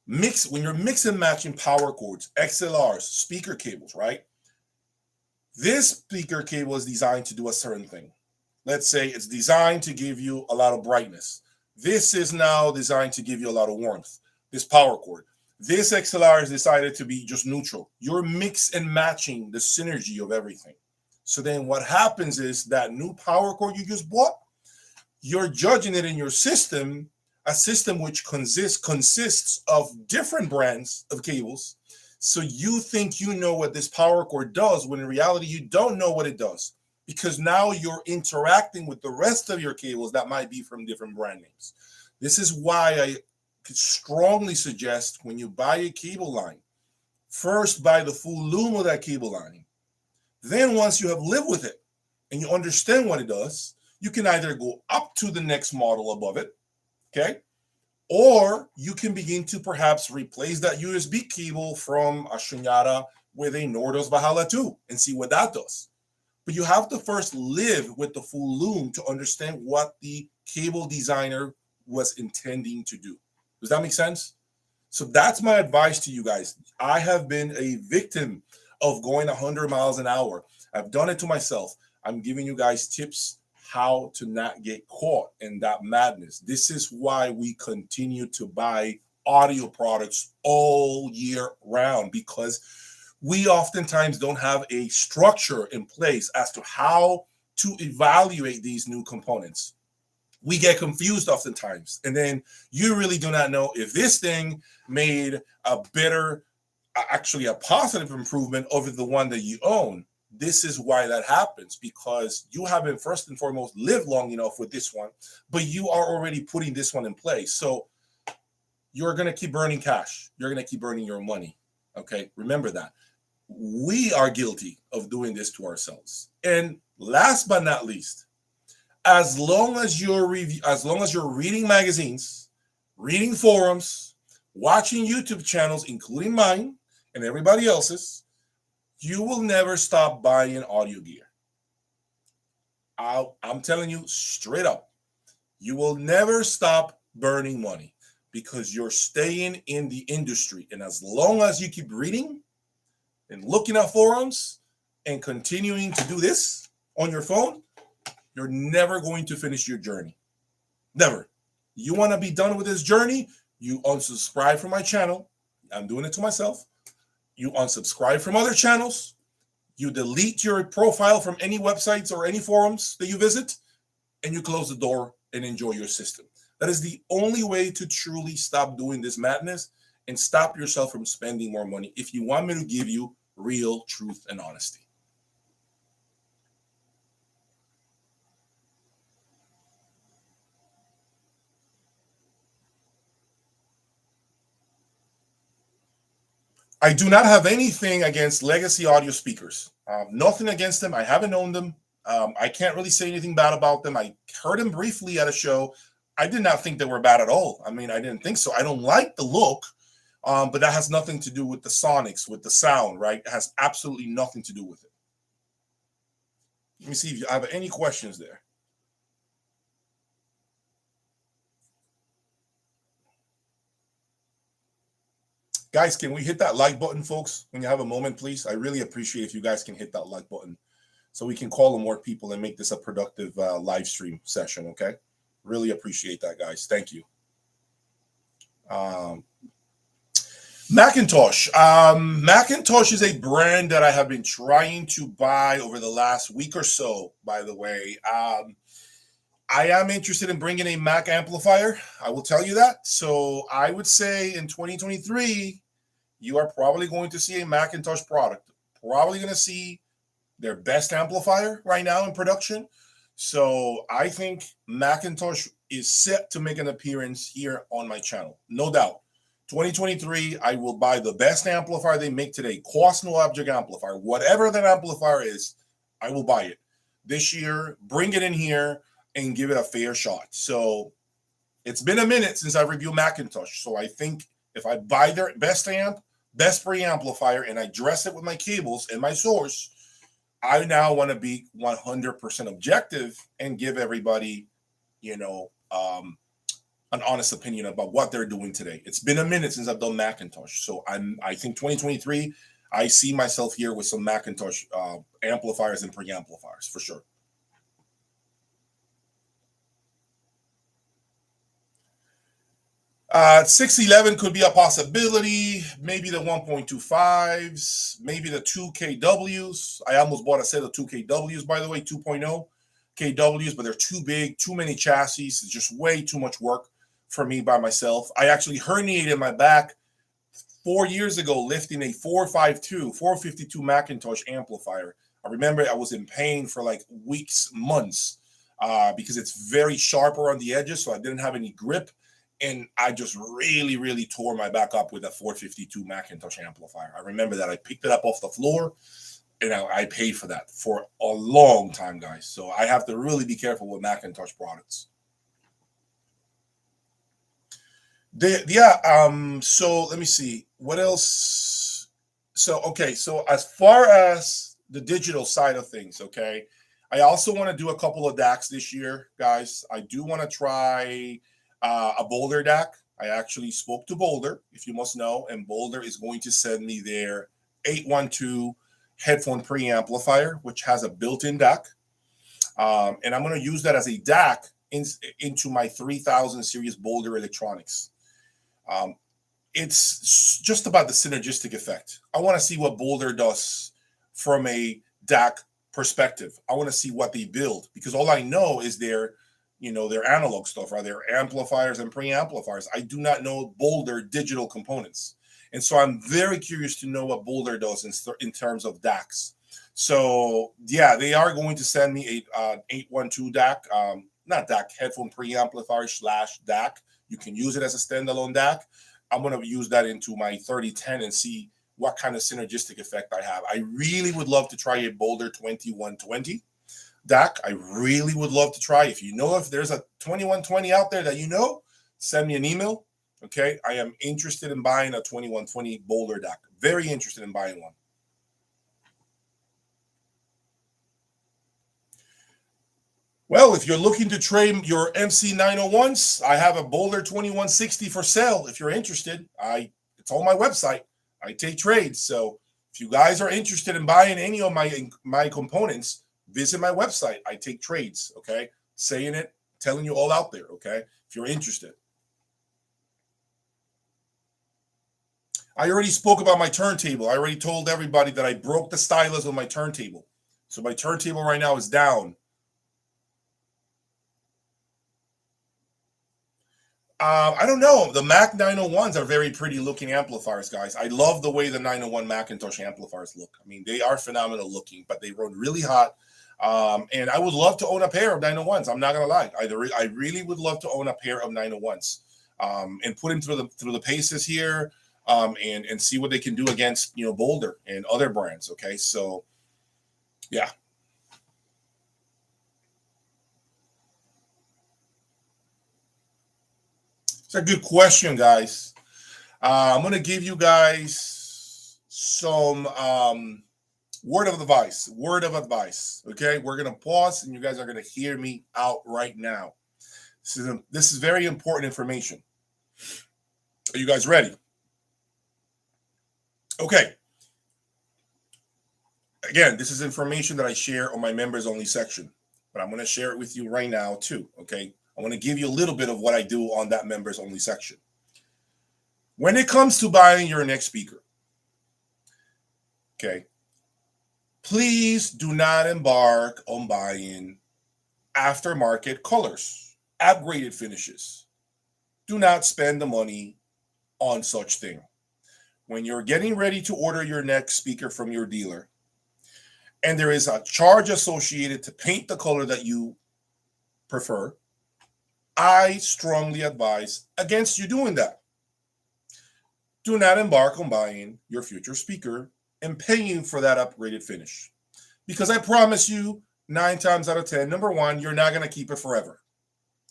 when you're mix and matching power cords, XLRs, speaker cables, right? This speaker cable is designed to do a certain thing. Let's say it's designed to give you a lot of brightness. This is now designed to give you a lot of warmth, this power cord. This XLR is decided to be just neutral. You're mix and matching the synergy of everything. So then what happens is that new power cord you just bought, you're judging it in your system, a system which consists of different brands of cables. So you think you know what this power cord does, when in reality you don't know what it does, because now you're interacting with the rest of your cables that might be from different brand names. This is why I could strongly suggest, when you buy a cable line, first buy the full loom of that cable line. Then once you have lived with it and you understand what it does, you can either go up to the next model above it, okay? Or you can begin to perhaps replace that USB cable from a Shunyata with a Nordos Valhalla 2 and see what that does. But you have to first live with the full loom to understand what the cable designer was intending to do. Does that make sense? So that's my advice to you guys. I have been a victim of going 100 miles an hour. I've done it to myself. I'm giving you guys tips how to not get caught in that madness. This is why we continue to buy audio products all year round, because we oftentimes don't have a structure in place as to how to evaluate these new components. We get confused oftentimes, and then you really do not know if this thing made a better, actually a positive improvement over the one that you own. This is why that happens, because you haven't first and foremost lived long enough with this one, but you are already putting this one in place. So you're going to keep burning cash. You're going to keep burning your money. Okay, remember that. We are guilty of doing this to ourselves. And last but not least, as long as you're reading magazines, reading forums, watching YouTube channels, including mine and everybody else's, you will never stop buying audio gear. I'm telling you straight up, you will never stop burning money, because you're staying in the industry. And as long as you keep reading and looking at forums and continuing to do this on your phone, you're never going to finish your journey. Never. You want to be done with this journey? You unsubscribe from my channel. I'm doing it to myself. You unsubscribe from other channels. You delete your profile from any websites or any forums that you visit, and you close the door and enjoy your system. That is the only way to truly stop doing this madness and stop yourself from spending more money if you want me to give you real truth and honesty. I do not have anything against legacy audio speakers. Nothing against them. I haven't owned them. I can't really say anything bad about them. I heard them briefly at a show. I did not think they were bad at all. I mean, I didn't think so. I don't like the look, but that has nothing to do with the sonics, with the sound, right? It has absolutely nothing to do with it. Let me see if you have any questions there. Guys, can we hit that like button, folks, when you have a moment, please? I really appreciate if you guys can hit that like button so we can call on more people and make this a productive live stream session, okay? Really appreciate that, guys. Thank you. Macintosh. Macintosh is a brand that I have been trying to buy over the last week or so, by the way. I am interested in bringing a Mac amplifier. I will tell you that. So I would say in 2023, you are probably going to see a Macintosh product. Probably going to see their best amplifier right now in production. So I think Macintosh is set to make an appearance here on my channel. No doubt. 2023, I will buy the best amplifier they make today. Cost no object amplifier. Whatever that amplifier is, I will buy it. This year, bring it in here and give it a fair shot. So it's been a minute since I reviewed Macintosh. So I think if I buy their best amp, best preamplifier, and I dress it with my cables and my source, I now want to be 100% objective and give everybody, you know, an honest opinion about what they're doing today. It's been a minute since I've done Macintosh. So I think 2023, I see myself here with some Macintosh amplifiers and preamplifiers for sure. 611 could be a possibility. Maybe the 1.25s, maybe the 2 KWs. I almost bought a set of 2 KWs, by the way, 2.0 KWs, but they're too big, too many chassis. It's just way too much work for me by myself. I actually herniated my back 4 years ago lifting a 452 Macintosh amplifier. I remember I was in pain for like weeks, months, because it's very sharp around the edges, so I didn't have any grip. And I just really, really tore my back up with a 452 Macintosh amplifier. I remember that I picked it up off the floor, and I paid for that for a long time, guys. So I have to really be careful with Macintosh products. So let me see. What else? So, okay. So as far as the digital side of things, okay, I also want to do a couple of DACs this year, guys. I do want to try a Boulder DAC. I actually spoke to Boulder, if you must know, and Boulder is going to send me their 812 headphone preamplifier, which has a built-in DAC. And I'm going to use that as a DAC into my 3000 series Boulder electronics. It's just about the synergistic effect. I want to see what Boulder does from a DAC perspective. I want to see what they build, because all I know is their analog stuff, right? Their amplifiers and preamplifiers. I do not know Boulder digital components. And so I'm very curious to know what Boulder does in terms of DACs. So yeah, they are going to send me a 812 DAC, not DAC, headphone preamplifier / DAC. You can use it as a standalone DAC. I'm going to use that into my 3010 and see what kind of synergistic effect I have. I really would love to try a Boulder 2120 DAC. I really would love to try. If you know if there's a 2120 out there that you know, send me an email. Okay, I am interested in buying a 2120 Boulder DAC. Very interested in buying one. Well, if you're looking to trade your MC901s, I have a Boulder 2160 for sale. If you're interested, it's on my website. I take trades. So if you guys are interested in buying any of my components, visit my website. I take trades. Okay, saying it, telling you all out there. Okay, if you're interested. I already spoke about my turntable. I already told everybody that I broke the stylus on my turntable. So my turntable right now is down. I don't know. The Mac 901s are very pretty looking amplifiers, guys. I love the way the 901 Macintosh amplifiers look. I mean, they are phenomenal looking, but they run really hot. And I would love to own a pair of 901s. I'm not gonna lie. I really would love to own a pair of 901s and put them through the paces here and see what they can do against Boulder and other brands. Okay, so yeah. It's a good question, guys. I'm going to give you guys some word of advice. Okay, we're going to pause, and you guys are going to hear me out right now. This is very important information. Are you guys ready? Okay. Again, this is information that I share on my members only section, but I'm going to share it with you right now too. Okay. I want to give you a little bit of what I do on that members only section. When it comes to buying your next speaker, okay, please do not embark on buying aftermarket colors, upgraded finishes. Do not spend the money on such thing. When you're getting ready to order your next speaker from your dealer, and there is a charge associated to paint the color that you prefer, I strongly advise against you doing that. Do not embark on buying your future speaker and paying for that upgraded finish. Because I promise you, 9 times out of 10, number one, you're not going to keep it forever.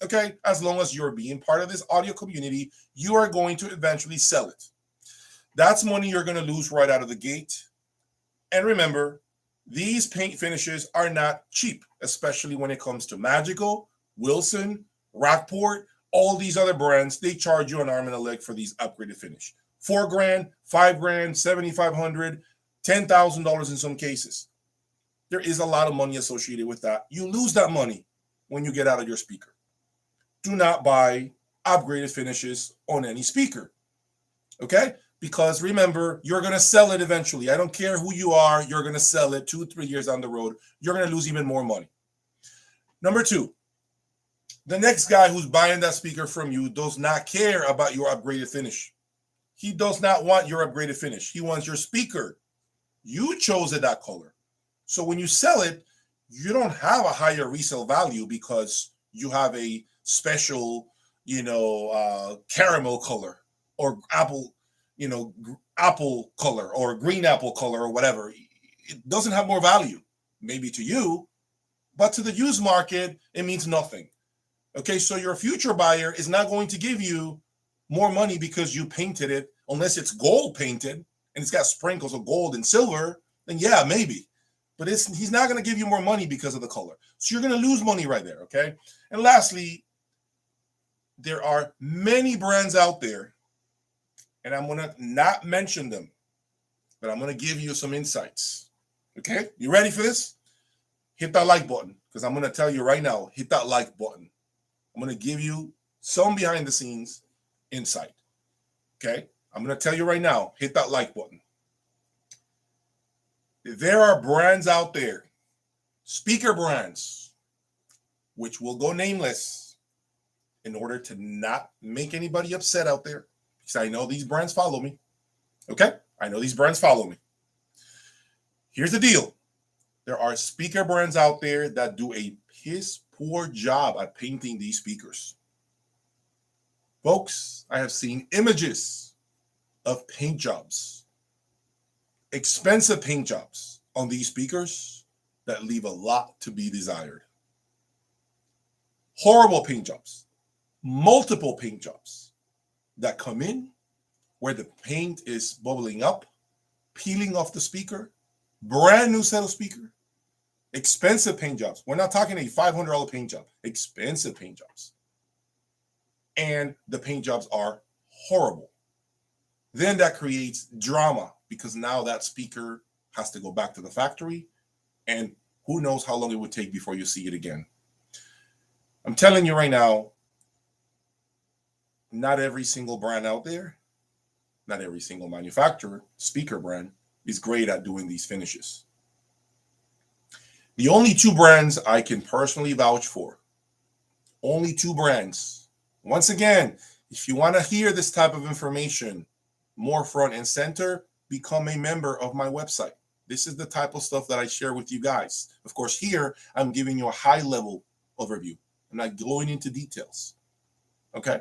Okay? As long as you're being part of this audio community, you are going to eventually sell it. That's money you're going to lose right out of the gate. And remember, these paint finishes are not cheap, especially when it comes to Magical, Wilson, Rockport, all these other brands. They charge you an arm and a leg for these upgraded finish. $4,000, $5,000, $7,500, $10,000 in some cases. There is a lot of money associated with that. You lose that money when you get out of your speaker. Do not buy upgraded finishes on any speaker. Okay? Because remember, you're going to sell it eventually. I don't care who you are. You're going to sell it 2-3 years down the road. You're going to lose even more money. Number two, the next guy who's buying that speaker from you does not care about your upgraded finish. He does not want your upgraded finish. He wants your speaker. You chose it that color. So when you sell it, you don't have a higher resale value because you have a special, caramel color or apple, apple color or green apple color or whatever. It doesn't have more value, maybe to you, but to the used market, it means nothing. Okay, so your future buyer is not going to give you more money because you painted it, unless it's gold painted and it's got sprinkles of gold and silver, then yeah, maybe. But he's not going to give you more money because of the color. So you're going to lose money right there, okay? And lastly, there are many brands out there, and I'm going to not mention them, but I'm going to give you some insights, okay? You ready for this? Hit that like button, because I'm going to tell you right now, hit that like button. I'm going to give you some behind the scenes insight, okay? I'm going to tell you right now, hit that like button. There are brands out there, speaker brands, which will go nameless in order to not make anybody upset out there, because I know these brands follow me, okay? I know these brands follow me. Here's the deal. There are speaker brands out there that do a piss poor job at painting these speakers. Folks, I have seen images of paint jobs, expensive paint jobs on these speakers that leave a lot to be desired. Horrible paint jobs, multiple paint jobs that come in where the paint is bubbling up, peeling off the speaker, brand new set of speaker, expensive paint jobs. We're not talking a $500 paint job, expensive paint jobs. And the paint jobs are horrible. Then that creates drama because now that speaker has to go back to the factory, and who knows how long it would take before you see it again. I'm telling you right now, not every single brand out there, not every single manufacturer, speaker brand, is great at doing these finishes. The only two brands I can personally vouch for, only two brands. Once again, if you want to hear this type of information more front and center, become a member of my website. This is the type of stuff that I share with you guys. Of course, here I'm giving you a high level overview. I'm not going into details. Okay.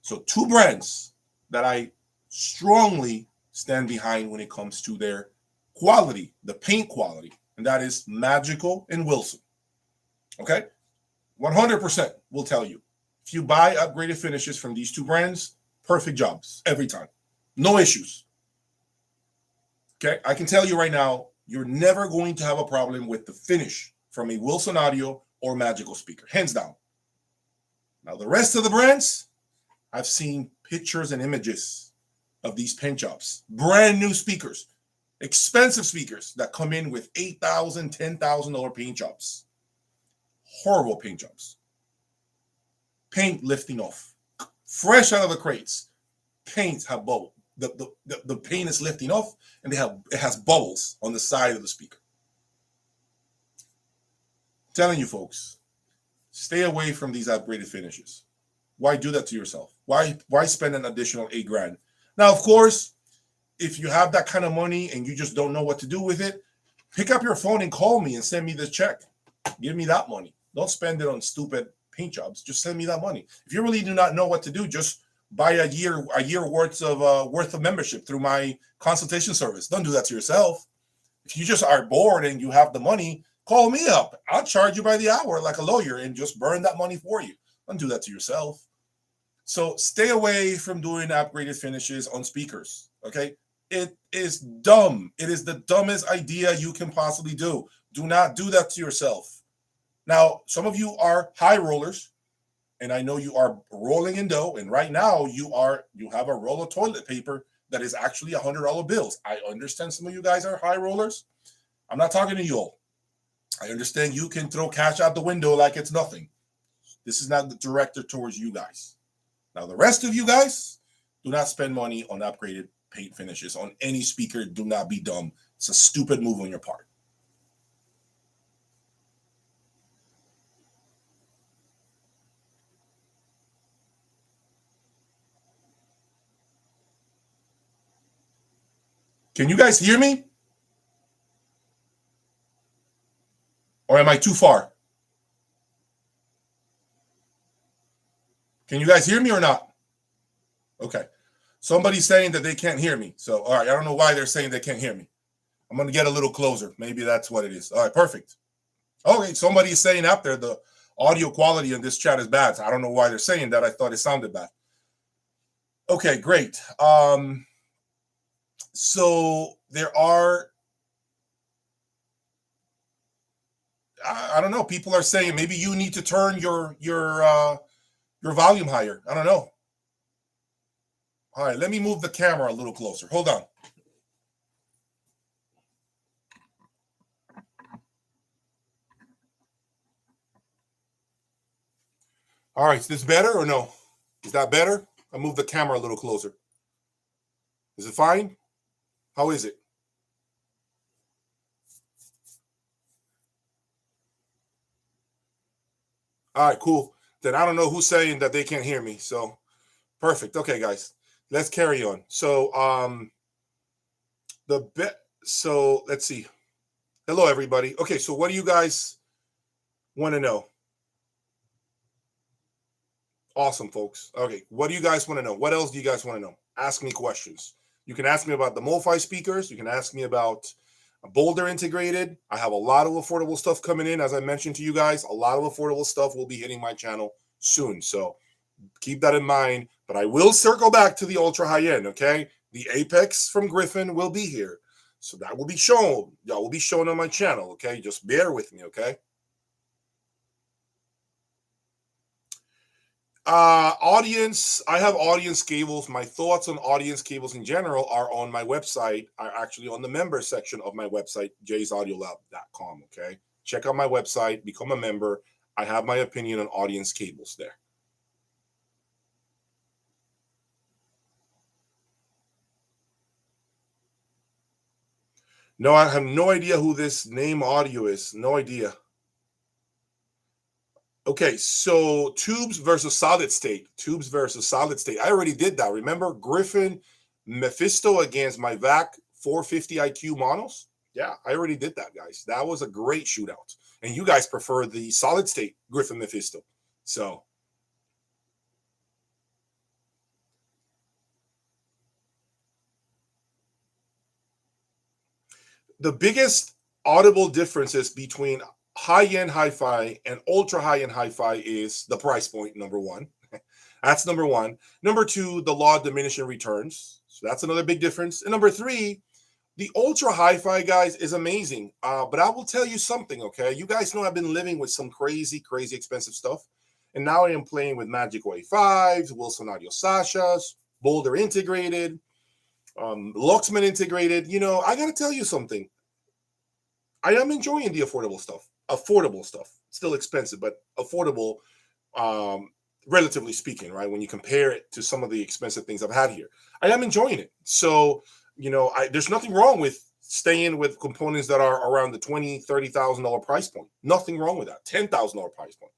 So two brands that I strongly stand behind when it comes to their quality, the paint quality, and that is Magical and Wilson. Okay. 100% will tell you. If you buy upgraded finishes from these two brands, perfect jobs every time. No issues. Okay, I can tell you right now, you're never going to have a problem with the finish from a Wilson Audio or Magical speaker, hands down. Now, the rest of the brands, I've seen pictures and images of these paint jobs, brand new speakers, expensive speakers that come in with $8,000, $10,000 paint jobs. Horrible paint jobs. Paint lifting off, fresh out of the crates. Paints have bubbles. The paint is lifting off, and it has bubbles on the side of the speaker. I'm telling you folks, stay away from these upgraded finishes. Why do that to yourself? Why spend an additional $8,000? Now, of course, if you have that kind of money and you just don't know what to do with it, pick up your phone and call me and send me the check. Give me that money. Don't spend it on stupid paint jobs. Just send me that money. If you really do not know what to do, just buy a year worth of membership through my consultation service. Don't do that to yourself. If you just are bored and you have the money, call me up. I'll charge you by the hour like a lawyer and just burn that money for you. Don't do that to yourself. So stay away from doing upgraded finishes on speakers. Okay, it is dumb. It is the dumbest idea you can possibly do. Do not do that to yourself. Now, some of you are high rollers, and I know you are rolling in dough, and right now you have a roll of toilet paper that is actually $100 bills. I understand some of you guys are high rollers. I'm not talking to you all. I understand you can throw cash out the window like it's nothing. This is not directed towards you guys. Now, the rest of you guys, do not spend money on upgraded paint finishes on any speaker. Do not be dumb. It's a stupid move on your part. Can you guys hear me? Or am I too far? Can you guys hear me or not? Okay. Somebody's saying that they can't hear me. So, all right, I don't know why they're saying they can't hear me. I'm going to get a little closer. Maybe that's what it is. All right, perfect. Okay, somebody is saying out there the audio quality in this chat is bad. So I don't know why they're saying that. I thought it sounded bad. Okay, great. So there are, I don't know, people are saying maybe you need to turn your volume higher. I don't know. All right, let me move the camera a little closer. Hold on. All right, is this better or no? Is that better? I move the camera a little closer. Is it fine? How is it? All right, cool. Then I don't know who's saying that they can't hear me. So perfect. Okay, guys, let's carry on. So so let's see. Hello, everybody. Okay, so what do you guys want to know? Awesome, folks. Okay, what do you guys want to know? What else do you guys want to know? Ask me questions. You can ask me about the MoFi speakers. You can ask me about Boulder integrated. I have a lot of affordable stuff coming in. As I mentioned to you guys, a lot of affordable stuff will be hitting my channel soon. So keep that in mind. But I will circle back to the ultra high end, okay? The Apex from Griffin will be here. So that will be shown. Y'all will be shown on my channel, okay? Just bear with me, okay? Audience, I have audience cables. My thoughts on audience cables in general are on my website, are actually on the member section of my website, jayaudiolab.com, okay? Check out my website, become a member. I have my opinion on audience cables there. No, I have no idea who this name audio is. No idea. Okay, so tubes versus solid state. Tubes versus solid state. I already did that. Remember Griffin Mephisto against my VAC 450 IQ monos? Yeah, I already did that, guys. That was a great shootout. And you guys prefer the solid state Griffin Mephisto. So the biggest audible differences between high-end hi-fi and ultra high-end hi-fi is the price point, number one. That's number one. Number two, the law of diminishing returns. So that's another big difference. And number three, the ultra hi-fi, guys, is amazing. But I will tell you something, okay? You guys know I've been living with some crazy, crazy expensive stuff. And now I am playing with Magical A5s, Wilson Audio Sashas, Boulder integrated, Luxman integrated. You know, I got to tell you something. I am enjoying the affordable stuff. Affordable stuff. Still expensive, but affordable, relatively speaking, right? When you compare it to some of the expensive things I've had here. I am enjoying it. So, you know, there's nothing wrong with staying with components that are around the $20,000, $30,000 price point. Nothing wrong with that. $10,000 price point.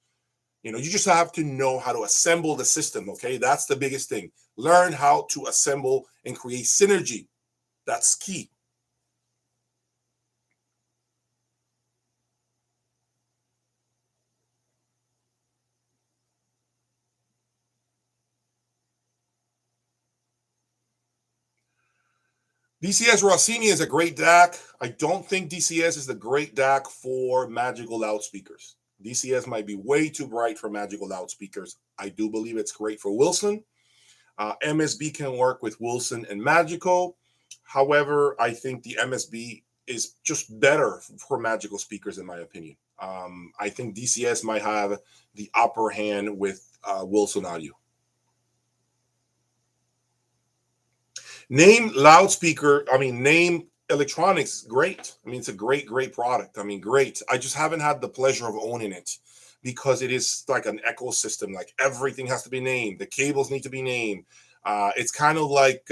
You know, you just have to know how to assemble the system, okay? That's the biggest thing. Learn how to assemble and create synergy. That's key. DCS Rossini is a great DAC. I don't think DCS is the great DAC for magical loudspeakers. DCS might be way too bright for magical loudspeakers. I do believe it's great for Wilson. MSB can work with Wilson and Magical. However, I think the MSB is just better for magical speakers, in my opinion. I think DCS might have the upper hand with Wilson Audio. Name loudspeaker, name electronics, great. It's a great, great product. Great. I just haven't had the pleasure of owning it because it is like an ecosystem. Like everything has to be named. The cables need to be named. It's kind of like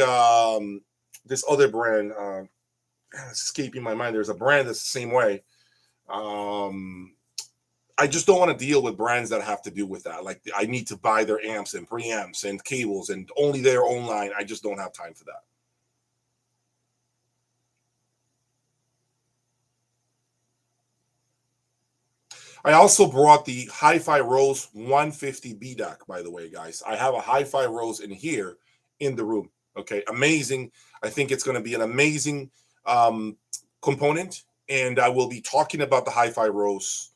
this other brand. It's escaping my mind. There's a brand that's the same way. I just don't want to deal with brands that have to do with that. Like I need to buy their amps and preamps and cables and only their own line. I just don't have time for that. I also brought the Hi-Fi Rose 150 BDAC, by the way, guys. I have a Hi-Fi Rose in here in the room. Okay, amazing. I think it's going to be an amazing component, and I will be talking about the Hi-Fi Rose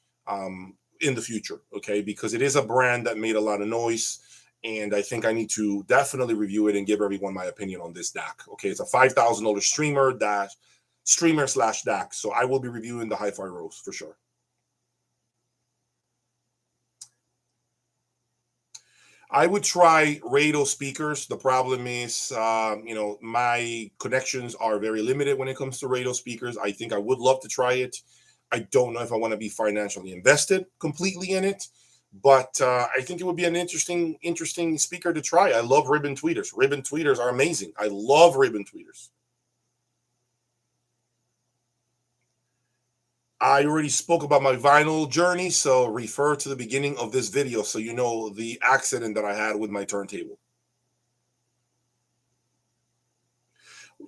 in the future, okay, because it is a brand that made a lot of noise, and I think I need to definitely review it and give everyone my opinion on this DAC. Okay, it's a $5,000 streamer slash DAC, so I will be reviewing the Hi-Fi Rose for sure. I would try radio speakers. The problem is, my connections are very limited when it comes to radio speakers. I think I would love to try it. I don't know if I want to be financially invested completely in it, but I think it would be an interesting speaker to try. I love ribbon tweeters. Ribbon tweeters are amazing. I love ribbon tweeters. I already spoke about my vinyl journey, so refer to the beginning of this video so you know the accident that I had with my turntable.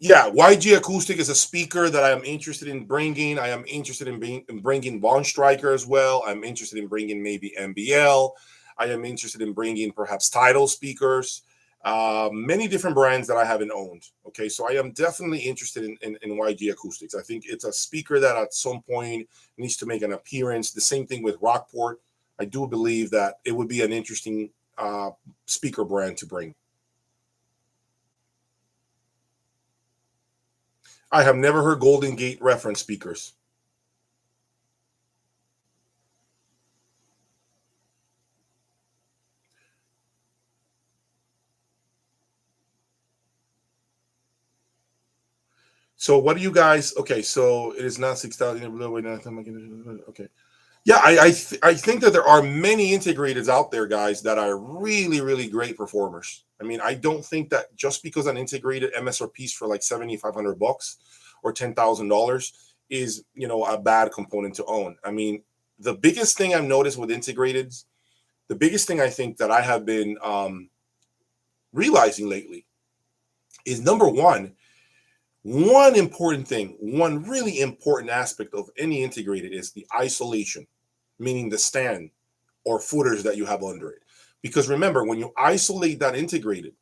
Yeah, YG Acoustic is a speaker that I am interested in bringing. I am interested in bringing Von Stryker as well. I'm interested in bringing maybe MBL. I am interested in bringing perhaps Tidal speakers. Many different brands that I haven't owned. Okay, so I am definitely interested in YG Acoustics. I think it's a speaker that at some point needs to make an appearance. The same thing with Rockport. I do believe that it would be an interesting speaker brand to bring. I have never heard Golden Gate reference speakers. So what do you guys? Okay, so it is not 6,000. Okay, yeah, I think that there are many integrators out there, guys, that are really, really great performers. I don't think that just because an integrated MSRP's for like $7,500 or or $10,000 is, you know, a bad component to own. I mean, the biggest thing I've noticed with integrateds, the biggest thing I think that I have been realizing lately is, number one important thing, one really important aspect of any integrated is the isolation, meaning the stand or footers that you have under it. Because remember, when you isolate that integrated,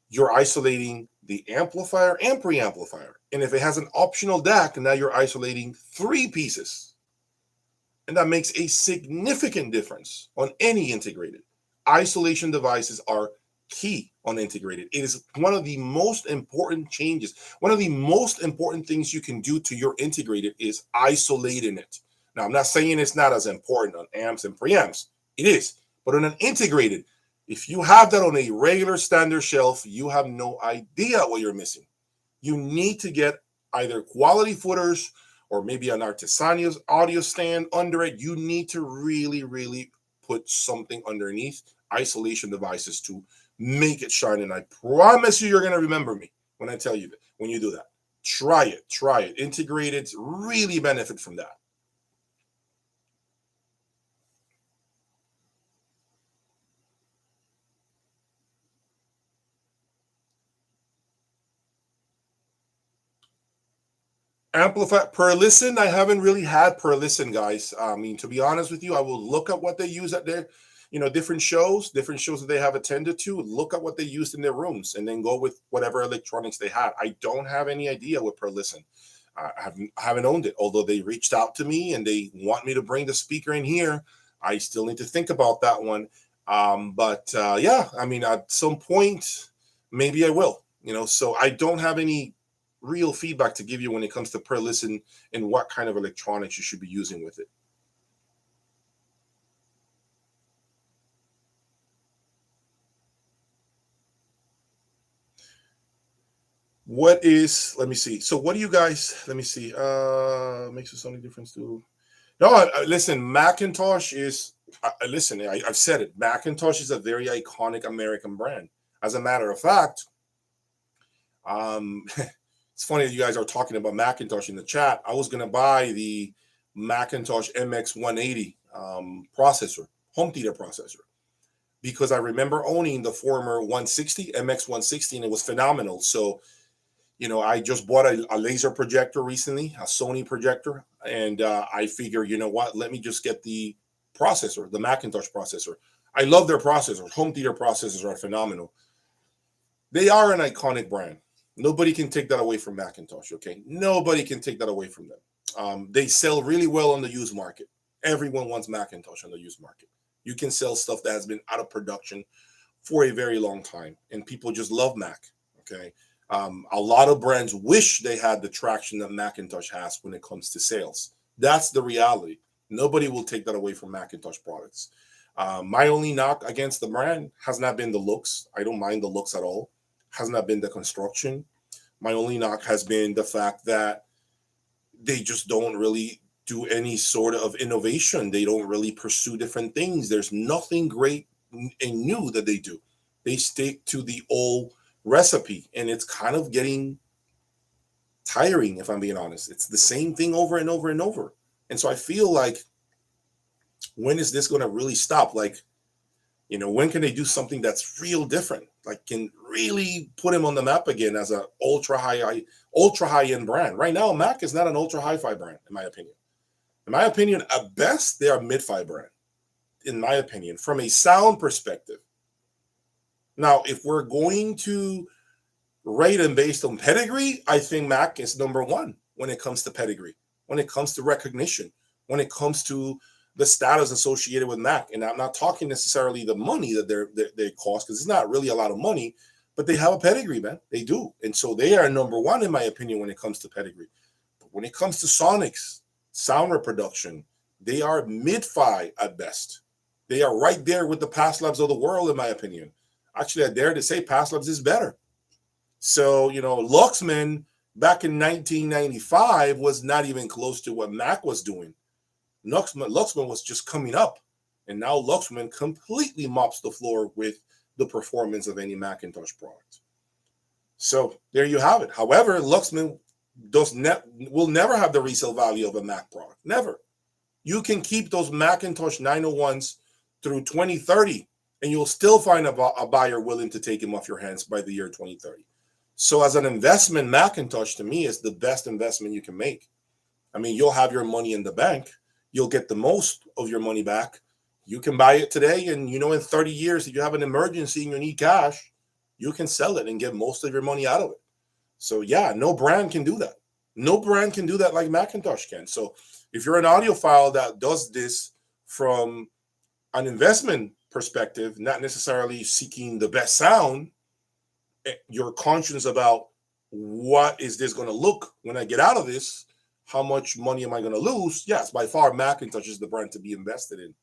you're isolating the amplifier and preamplifier. And if it has an optional DAC, now you're isolating 3 pieces. And that makes a significant difference on any integrated. Isolation devices are key on integrated. It is one of the most important changes. One of the most important things you can do to your integrated is isolating it. Now, I'm not saying it's not as important on amps and preamps. It is. But on an integrated, if you have that on a regular standard shelf, you have no idea what you're missing. You need to get either quality footers or maybe an Artesania's audio stand under it. You need to really, really put something underneath isolation devices to make it shine. And I promise you, you're going to remember me when I tell you that. When you do that, try it. Integrateds really benefit from that. Amplifier per listen, I haven't really had per listen, guys. I mean, to be honest with you, I will look at what they use at their, you know, different shows that they have attended to, look at what they used in their rooms, and then go with whatever electronics they had. I don't have any idea what per listen. I haven't owned it, although they reached out to me and they want me to bring the speaker in here. I still need to think about that one. Yeah, I mean, at some point, maybe I will, you know, so I don't have any real feedback to give you when it comes to per listen and what kind of electronics you should be using with it. What is, let me see. So what do you guys, let me see. Makes a sonic difference too. No, listen, Macintosh is, listen, I've said it. Macintosh is a very iconic American brand. As a matter of fact, it's funny that you guys are talking about Macintosh in the chat. I was going to buy the Macintosh MX180 processor, home theater processor, because I remember owning the former 160, MX160, and it was phenomenal. So, you know, I just bought a laser projector recently, a Sony projector, and I figure, you know what, let me just get the processor, the Macintosh processor. I love their processors. Home theater processors are phenomenal. They are an iconic brand. Nobody can take that away from Macintosh, okay? Nobody can take that away from them. They sell really well on the used market. Everyone wants Macintosh on the used market. You can sell stuff that has been out of production for a very long time, and people just love Mac, okay? A lot of brands wish they had the traction that Macintosh has when it comes to sales. That's the reality. Nobody will take that away from Macintosh products. My only knock against the brand has not been the looks. I don't mind the looks at all. Has not been the construction. My only knock has been the fact that they just don't really do any sort of innovation. They don't really pursue different things. There's nothing great and new that they do. They stick to the old recipe, and it's kind of getting tiring, if I'm being honest. It's the same thing over and over and over. And so I feel like, when is this going to really stop? Like, you know, when can they do something that's real different? Like, can really put him on the map again as an ultra high end brand. Right now, Mac is not an ultra hi-fi brand, in my opinion. In my opinion, at best, they are a mid-fi brand, in my opinion, from a sound perspective. Now, if we're going to rate them based on pedigree, I think Mac is number one when it comes to pedigree, when it comes to recognition, when it comes to the status associated with Mac. And I'm not talking necessarily the money that they cost, because it's not really a lot of money, but they have a pedigree, man. They do. And so they are number one, in my opinion, when it comes to pedigree. But when it comes to sonics, sound reproduction, they are mid-fi at best. They are right there with the Paslabs of the world, in my opinion. Actually, I dare to say Paslabs is better. So, you know, Luxman back in 1995 was not even close to what Mac was doing. Luxman was just coming up, and now Luxman completely mops the floor with the performance of any Macintosh product. So there you have it. However, Luxman will never have the resale value of a Mac product. Never. You can keep those Macintosh 901s through 2030, and you'll still find a buyer willing to take them off your hands by the year 2030. So as an investment, Macintosh to me is the best investment you can make. I mean, you'll have your money in the bank. You'll get the most of your money back. You can buy it today, and in 30 years, if you have an emergency and you need cash, you can sell it and get most of your money out of it. So yeah, no brand can do that. No brand can do that like Macintosh can. So if you're an audiophile that does this from an investment perspective, not necessarily seeking the best sound, you're conscious about what is this going to look when I get out of this? How much money am I going to lose? Yes, by far, Macintosh is the brand to be invested in.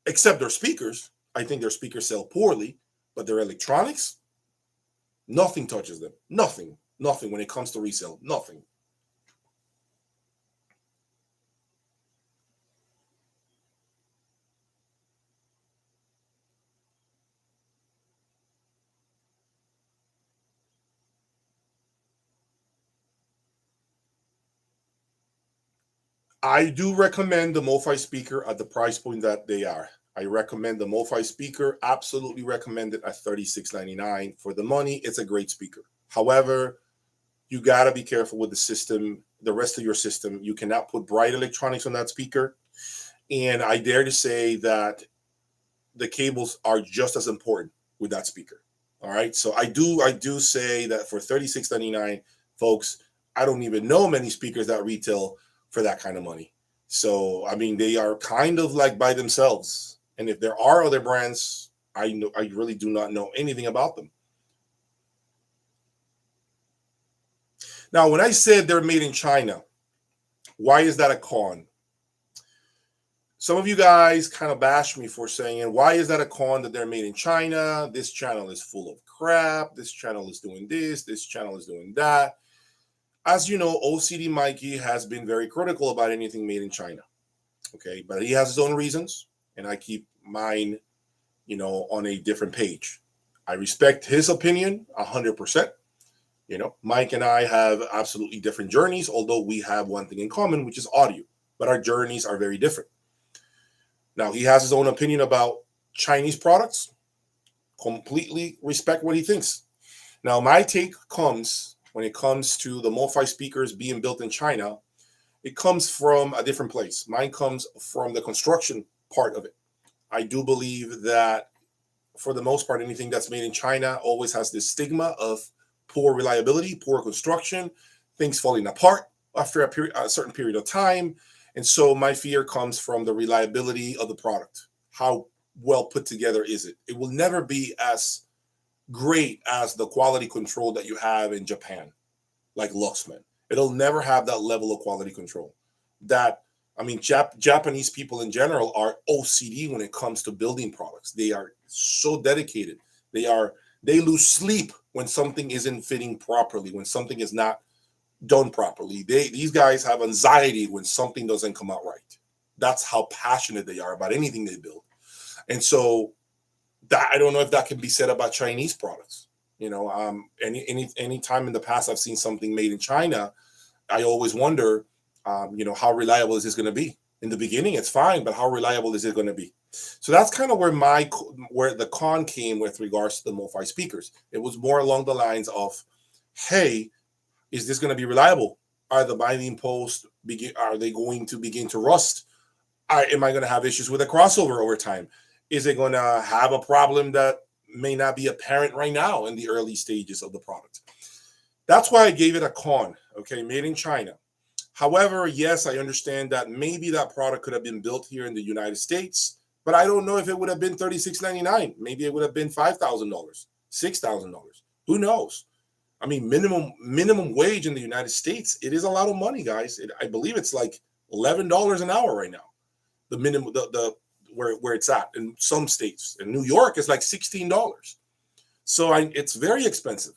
Except their speakers. I think their speakers sell poorly, but their electronics, nothing touches them. Nothing when it comes to resale. Nothing. I do recommend the MoFi speaker at the price point that they are. I recommend the MoFi speaker, absolutely recommend it at $36.99. For the money, it's a great speaker. However, you got to be careful with the system, the rest of your system. You cannot put bright electronics on that speaker. And I dare to say that the cables are just as important with that speaker. All right. So I do say that for $36.99, folks, I don't even know many speakers that retail for that kind of money. So, I mean, they are kind of like by themselves. And if there are other brands, I really do not know anything about them. Now, when I said they're made in China, why is that a con? Some of you guys kind of bash me for saying, why is that a con that they're made in China? This channel is full of crap. This channel is doing this. This channel is doing that. As you know, OCD Mikey has been very critical about anything made in China. Okay, but he has his own reasons, and I keep mine, on a different page. I respect his opinion 100%. Mike and I have absolutely different journeys, although we have one thing in common, which is audio, but our journeys are very different. Now, he has his own opinion about Chinese products. Completely respect what he thinks. Now, my take comes when it comes to the MoFi speakers being built in China, it comes from a different place. Mine comes from the construction part of it. I do believe that for the most part, anything that's made in China always has this stigma of poor reliability, poor construction, things falling apart after a certain period of time. And so my fear comes from the reliability of the product. How well put together is it? It will never be as great as the quality control that you have in Japan, like Luxman. It'll never have that level of quality control. Japanese people in general are OCD when it comes to building products. They are so dedicated. They lose sleep when something isn't fitting properly, when something is not done properly. These guys have anxiety when something doesn't come out right. That's how passionate they are about anything they build. And so I don't know if that can be said about Chinese products. Any time in the past I've seen something made in China, I always wonder, how reliable is this going to be? In the beginning, it's fine, but how reliable is it going to be? So that's kind of where the con came with regards to the MoFi speakers. It was more along the lines of, hey, is this going to be reliable? Are the binding posts are they going to begin to rust? Am I going to have issues with a crossover over time? Is it going to have a problem that may not be apparent right now in the early stages of the product? That's why I gave it a con, okay, made in China. However, yes, I understand that maybe that product could have been built here in the United States, but I don't know if it would have been $36.99. Maybe it would have been $5,000, $6,000. Who knows? I mean, minimum wage in the United States, it is a lot of money, guys. I believe it's like $11 an hour right now. The minimum, where it's at in some states. In New York, it's like $16. So it's very expensive,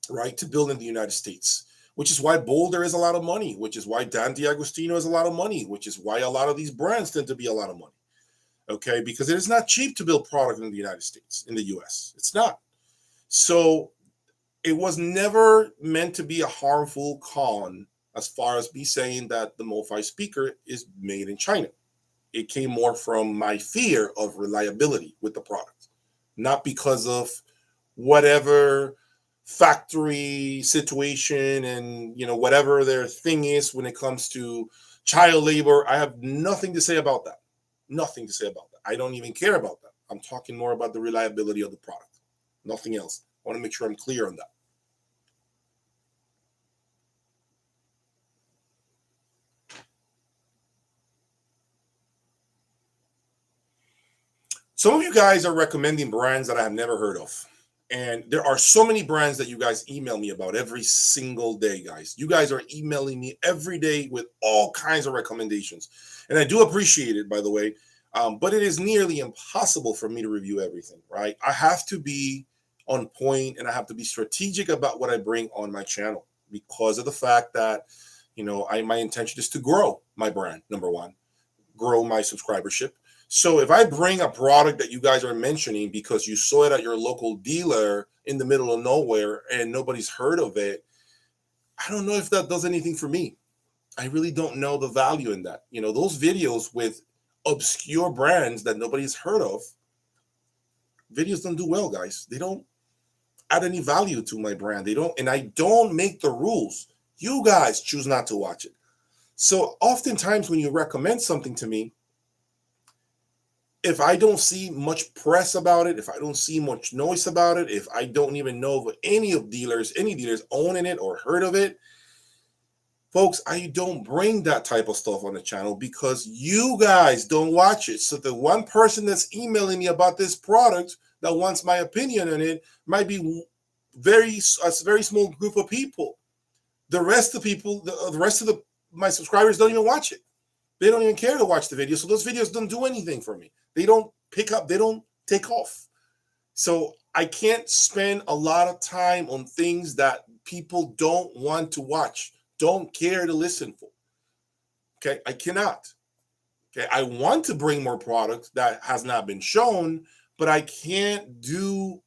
right, to build in the United States, which is why Boulder is a lot of money, which is why Dante Agostino is a lot of money, which is why a lot of these brands tend to be a lot of money, okay, because it is not cheap to build product in the United States, in the U.S. It's not. So it was never meant to be a harmful con as far as me saying that the MoFi speaker is made in China. It came more from my fear of reliability with the product, not because of whatever factory situation and whatever their thing is when it comes to child labor. I have nothing to say about that. Nothing to say about that. I don't even care about that. I'm talking more about the reliability of the product. Nothing else. I want to make sure I'm clear on that. Some of you guys are recommending brands that I have never heard of. And there are so many brands that you guys email me about every single day, guys. You guys are emailing me every day with all kinds of recommendations. And I do appreciate it, by the way. But it is nearly impossible for me to review everything, right? I have to be on point and I have to be strategic about what I bring on my channel because of the fact that, my intention is to grow my brand, number one, grow my subscribership. So if I bring a product that you guys are mentioning because you saw it at your local dealer in the middle of nowhere and nobody's heard of it, I don't know if that does anything for me. I really don't know the value in that. Those videos with obscure brands that nobody's heard of, videos don't do well, guys. They don't add any value to my brand. And I don't make the rules. You guys choose not to watch it. So oftentimes when you recommend something to me, if I don't see much press about it, if I don't see much noise about it, if I don't even know of any dealers owning it or heard of it, folks, I don't bring that type of stuff on the channel because you guys don't watch it. So the one person that's emailing me about this product that wants my opinion on it might be a very small group of people. The rest of the people, the rest of my subscribers don't even watch it. They don't even care to watch the video. So those videos don't do anything for me. They don't pick up. They don't take off. So I can't spend a lot of time on things that people don't want to watch, don't care to listen for. Okay, I cannot. Okay, I want to bring more products that has not been shown, but I can't do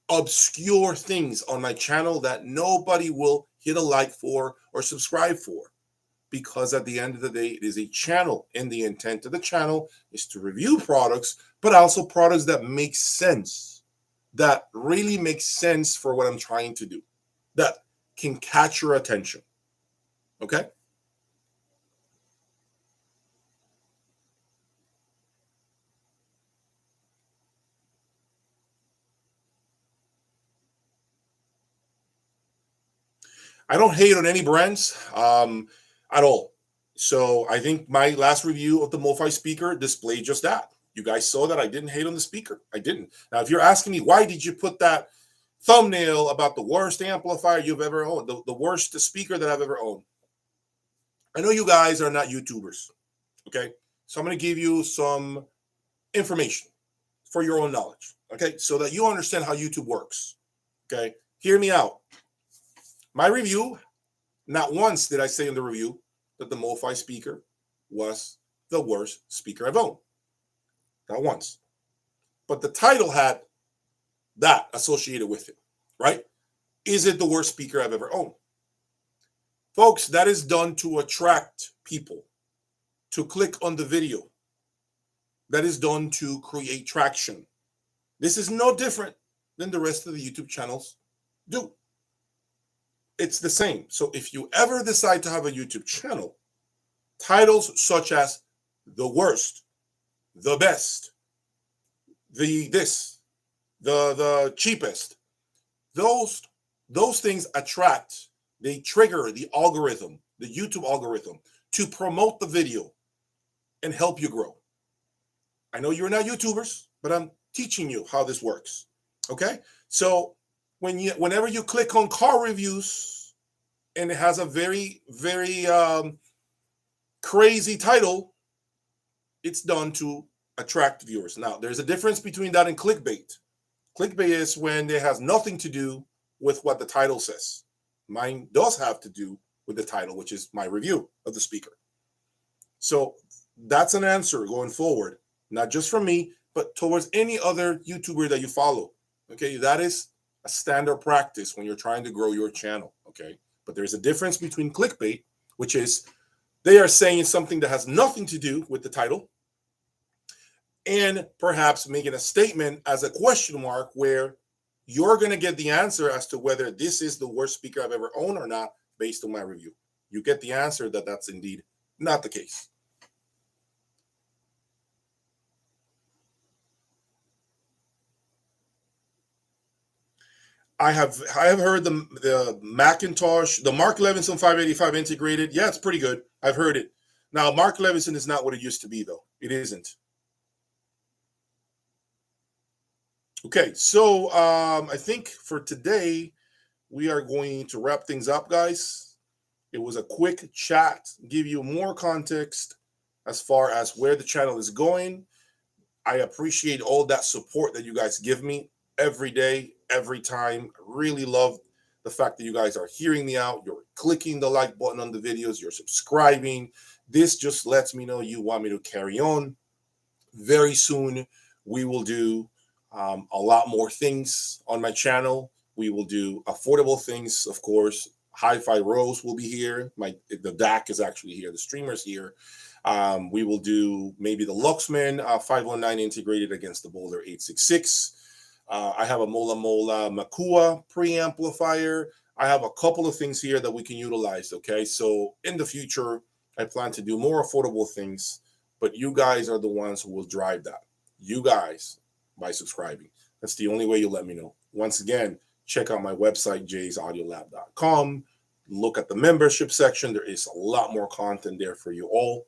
obscure things on my channel that nobody will hit a like for or subscribe for. Because at the end of the day, it is a channel, and the intent of the channel is to review products, but also products that make sense, that really make sense for what I'm trying to do, that can catch your attention. Okay? I don't hate on any brands at all. So I think my last review of the MoFi speaker displayed just that. You guys saw that I didn't hate on the speaker. I didn't. Now, if you're asking me, why did you put that thumbnail about the worst amplifier you've ever owned, the worst speaker that I've ever owned? I know you guys are not YouTubers, okay? So I'm going to give you some information for your own knowledge, okay? So that you understand how YouTube works, okay? Hear me out. My review, not once did I say in the review that the MoFi speaker was the worst speaker I've owned. Not once. But the title had that associated with it, right? Is it the worst speaker I've ever owned? Folks, that is done to attract people to click on the video. That is done to create traction. This is no different than the rest of the YouTube channels do. It's the same. So if you ever decide to have a YouTube channel, titles such as the worst, the best, the cheapest, those things attract, they trigger the algorithm, the YouTube algorithm, to promote the video and help you grow. I know you're not YouTubers, but I'm teaching you how this works. Okay? So whenever you click on car reviews and it has a very, very crazy title, it's done to attract viewers. Now, there's a difference between that and clickbait. Clickbait is when it has nothing to do with what the title says. Mine does have to do with the title, which is my review of the speaker. So that's an answer going forward, not just from me, but towards any other YouTuber that you follow. Okay, that is a standard practice when you're trying to grow your channel, okay? But there's a difference between clickbait, which is they are saying something that has nothing to do with the title, and perhaps making a statement as a question mark where you're going to get the answer as to whether this is the worst speaker I've ever owned or not based on my review. You get the answer that that's indeed not the case. I have heard the Macintosh, the Mark Levinson 585 integrated. Yeah, it's pretty good. I've heard it. Now, Mark Levinson is not what it used to be, though. It isn't. Okay, so I think for today, we are going to wrap things up, guys. It was a quick chat, give you more context as far as where the channel is going. I appreciate all that support that you guys give me every day, every time. I really love the fact that you guys are hearing me out. You're clicking the like button on the videos. You're subscribing. This just lets me know you want me to carry on. Very soon, we will do a lot more things on my channel. We will do affordable things, of course. Hi-Fi Rose will be here. The DAC is actually here. The streamer's here. We will do maybe the Luxman 519 integrated against the Boulder 866. I have a Mola Makua preamplifier. I have a couple of things here that we can utilize, okay? So in the future, I plan to do more affordable things, but you guys are the ones who will drive that. You guys, by subscribing. That's the only way you let me know. Once again, check out my website, jayaudiolab.com. Look at the membership section. There is a lot more content there for you all.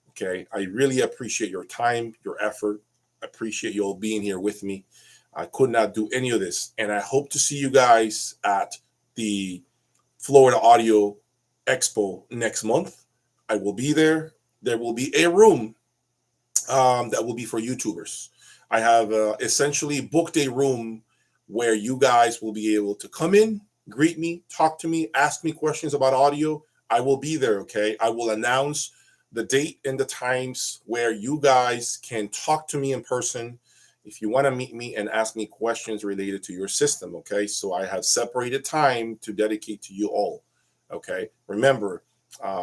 Okay, I really appreciate your time, your effort. I appreciate you all being here with me. I could not do any of this, and I hope to see you guys at the Florida Audio Expo next month. I will be there. There will be a room that will be for YouTubers. I have essentially booked a room where you guys will be able to come in, greet me, talk to me, ask me questions about audio. I will be there, okay? I will announce the date and the times where you guys can talk to me in person if you want to meet me and ask me questions related to your system, okay? So I have separated time to dedicate to you all, okay? Remember,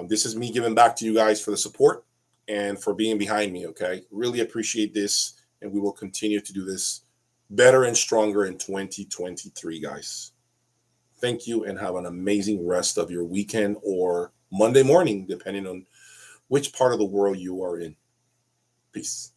this is me giving back to you guys for the support and for being behind me, okay? Really appreciate this, and we will continue to do this better and stronger in 2023, guys. Thank you, and have an amazing rest of your weekend or Monday morning, depending on which part of the world you are in. Peace.